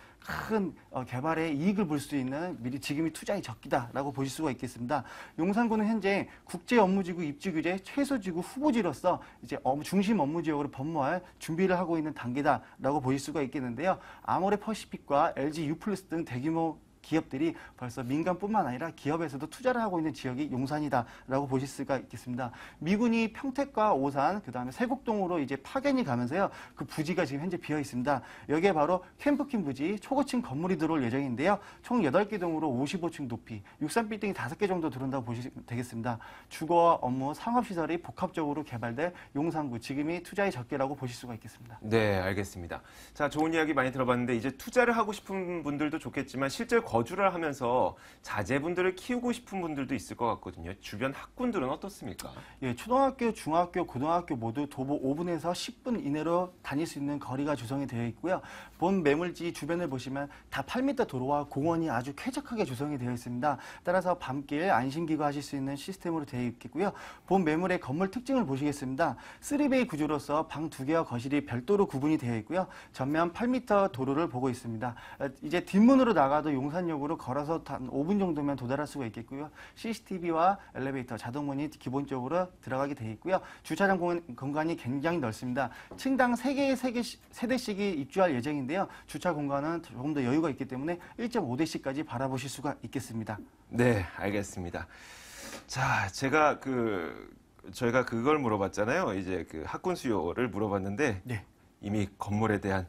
큰 개발에 이익을 볼 수 있는 미리 지금이 투자의 적기다라고 보실 수가 있겠습니다. 용산구는 현재 국제 업무지구 입지 규제 최소지구 후보지로서 이제 중심 업무지역으로 번모할 준비를 하고 있는 단계다라고 보실 수가 있겠는데요. 아모레 퍼시픽과 LG 유플러스 등 대규모 기업들이 벌써 민간뿐만 아니라 기업에서도 투자를 하고 있는 지역이 용산이다라고 보실 수가 있겠습니다. 미군이 평택과 오산, 그다음에 세곡동으로 이제 파견이 가면서요. 그 부지가 지금 현재 비어 있습니다. 여기에 바로 캠프킨 부지, 초고층 건물이 들어올 예정인데요. 총 8개 동으로 55층 높이, 63빌딩이 5개 정도 들어온다고 보시면 되겠습니다. 주거와 업무, 상업시설이 복합적으로 개발될 용산구, 지금이 투자의 적기라고 보실 수가 있겠습니다. 네, 알겠습니다. 자, 좋은 이야기 많이 들어봤는데 이제 투자를 하고 싶은 분들도 좋겠지만 실제 거주를 하면서 자제분들을 키우고 싶은 분들도 있을 것 같거든요. 주변 학군들은 어떻습니까? 예, 초등학교, 중학교, 고등학교 모두 도보 5분에서 10분 이내로 다닐 수 있는 거리가 조성이 되어 있고요. 본 매물지 주변을 보시면 다 8m 도로와 공원이 아주 쾌적하게 조성이 되어 있습니다. 따라서 밤길 안심기구 하실 수 있는 시스템으로 되어 있겠고요. 본 매물의 건물 특징을 보시겠습니다. 3베이 구조로서 방 2개와 거실이 별도로 구분이 되어 있고요. 전면 8m 도로를 보고 있습니다. 이제 뒷문으로 나가도 용산역으로 걸어서 한 5분 정도면 도달할 수가 있겠고요. CCTV와 엘리베이터, 자동문이 기본적으로 들어가게 되어 있고요. 주차장 공간이 굉장히 넓습니다. 층당 3개의 세대씩이 입주할 예정인데요. 주차 공간은 조금 더 여유가 있기 때문에 1.5대씩까지 바라보실 수가 있겠습니다. 네, 알겠습니다. 자, 저희가 그걸 물어봤잖아요. 이제 그 학군 수요를 물어봤는데 네. 이미 건물에 대한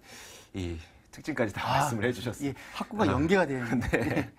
이 특징까지 다 말씀을 해주셨어요. 예, 학구가 연계가 되어 있는. 네.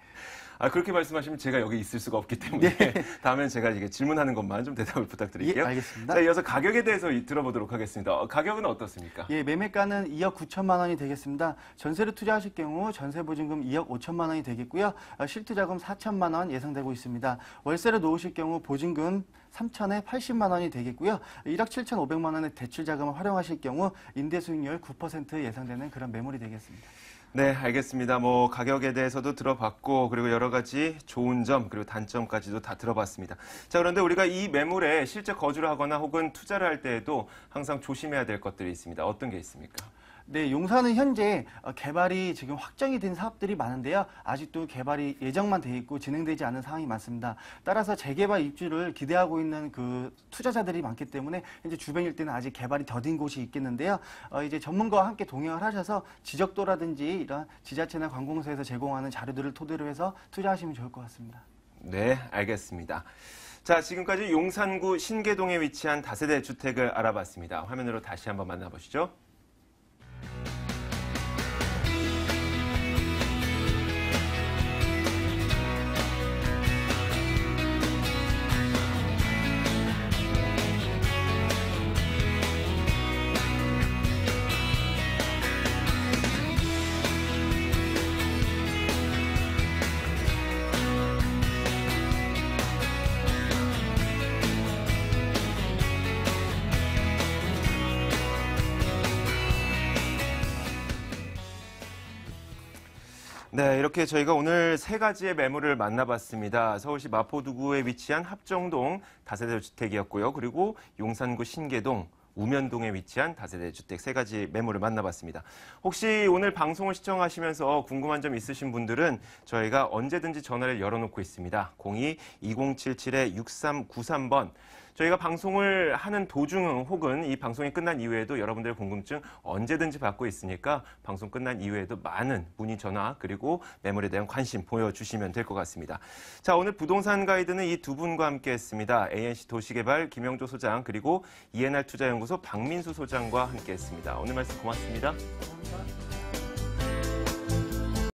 그렇게 말씀하시면 제가 여기 있을 수가 없기 때문에 다음엔 제가 이게 질문하는 것만 좀 대답을 부탁드릴게요. 예, 알겠습니다. 자, 이어서 가격에 대해서 들어보도록 하겠습니다. 가격은 어떻습니까? 예, 매매가는 2억 9천만 원이 되겠습니다. 전세로 투자하실 경우 전세 보증금 2억 5천만 원이 되겠고요. 실투자금 4천만 원 예상되고 있습니다. 월세로 놓으실 경우 보증금 3천에 80만 원이 되겠고요. 1억 7,500만 원의 대출 자금을 활용하실 경우 임대 수익률 9% 예상되는 그런 매물이 되겠습니다. 네, 알겠습니다. 가격에 대해서도 들어봤고, 그리고 여러 가지 좋은 점, 그리고 단점까지도 다 들어봤습니다. 자, 그런데 우리가 이 매물에 실제 거주를 하거나 혹은 투자를 할 때에도 항상 조심해야 될 것들이 있습니다. 어떤 게 있습니까? 네, 용산은 현재 개발이 지금 확정이 된 사업들이 많은데요. 아직도 개발이 예정만 돼 있고 진행되지 않은 상황이 많습니다. 따라서 재개발 입주를 기대하고 있는 그 투자자들이 많기 때문에 현재 주변 일대는 아직 개발이 더딘 곳이 있겠는데요. 이제 전문가와 함께 동행을 하셔서 지적도라든지 이런 지자체나 관공서에서 제공하는 자료들을 토대로 해서 투자하시면 좋을 것 같습니다. 네, 알겠습니다. 자, 지금까지 용산구 신계동에 위치한 다세대 주택을 알아봤습니다. 화면으로 다시 한번 만나보시죠. 네, 이렇게 저희가 오늘 세 가지의 매물을 만나봤습니다. 서울시 마포구에 위치한 합정동 다세대 주택이었고요. 그리고 용산구 신계동, 우면동에 위치한 다세대 주택 세 가지 매물을 만나봤습니다. 혹시 오늘 방송을 시청하시면서 궁금한 점 있으신 분들은 저희가 언제든지 전화를 열어놓고 있습니다. 02-2077-6393번. 저희가 방송을 하는 도중 혹은 이 방송이 끝난 이후에도 여러분들의 궁금증 언제든지 받고 있으니까 방송 끝난 이후에도 많은 문의 전화 그리고 매물에 대한 관심 보여주시면 될 것 같습니다. 자, 오늘 부동산 가이드는 이 두 분과 함께했습니다. ANC 도시개발 김영조 소장 그리고 ENR 투자연구소 박민수 소장과 함께했습니다. 오늘 말씀 고맙습니다. 감사합니다.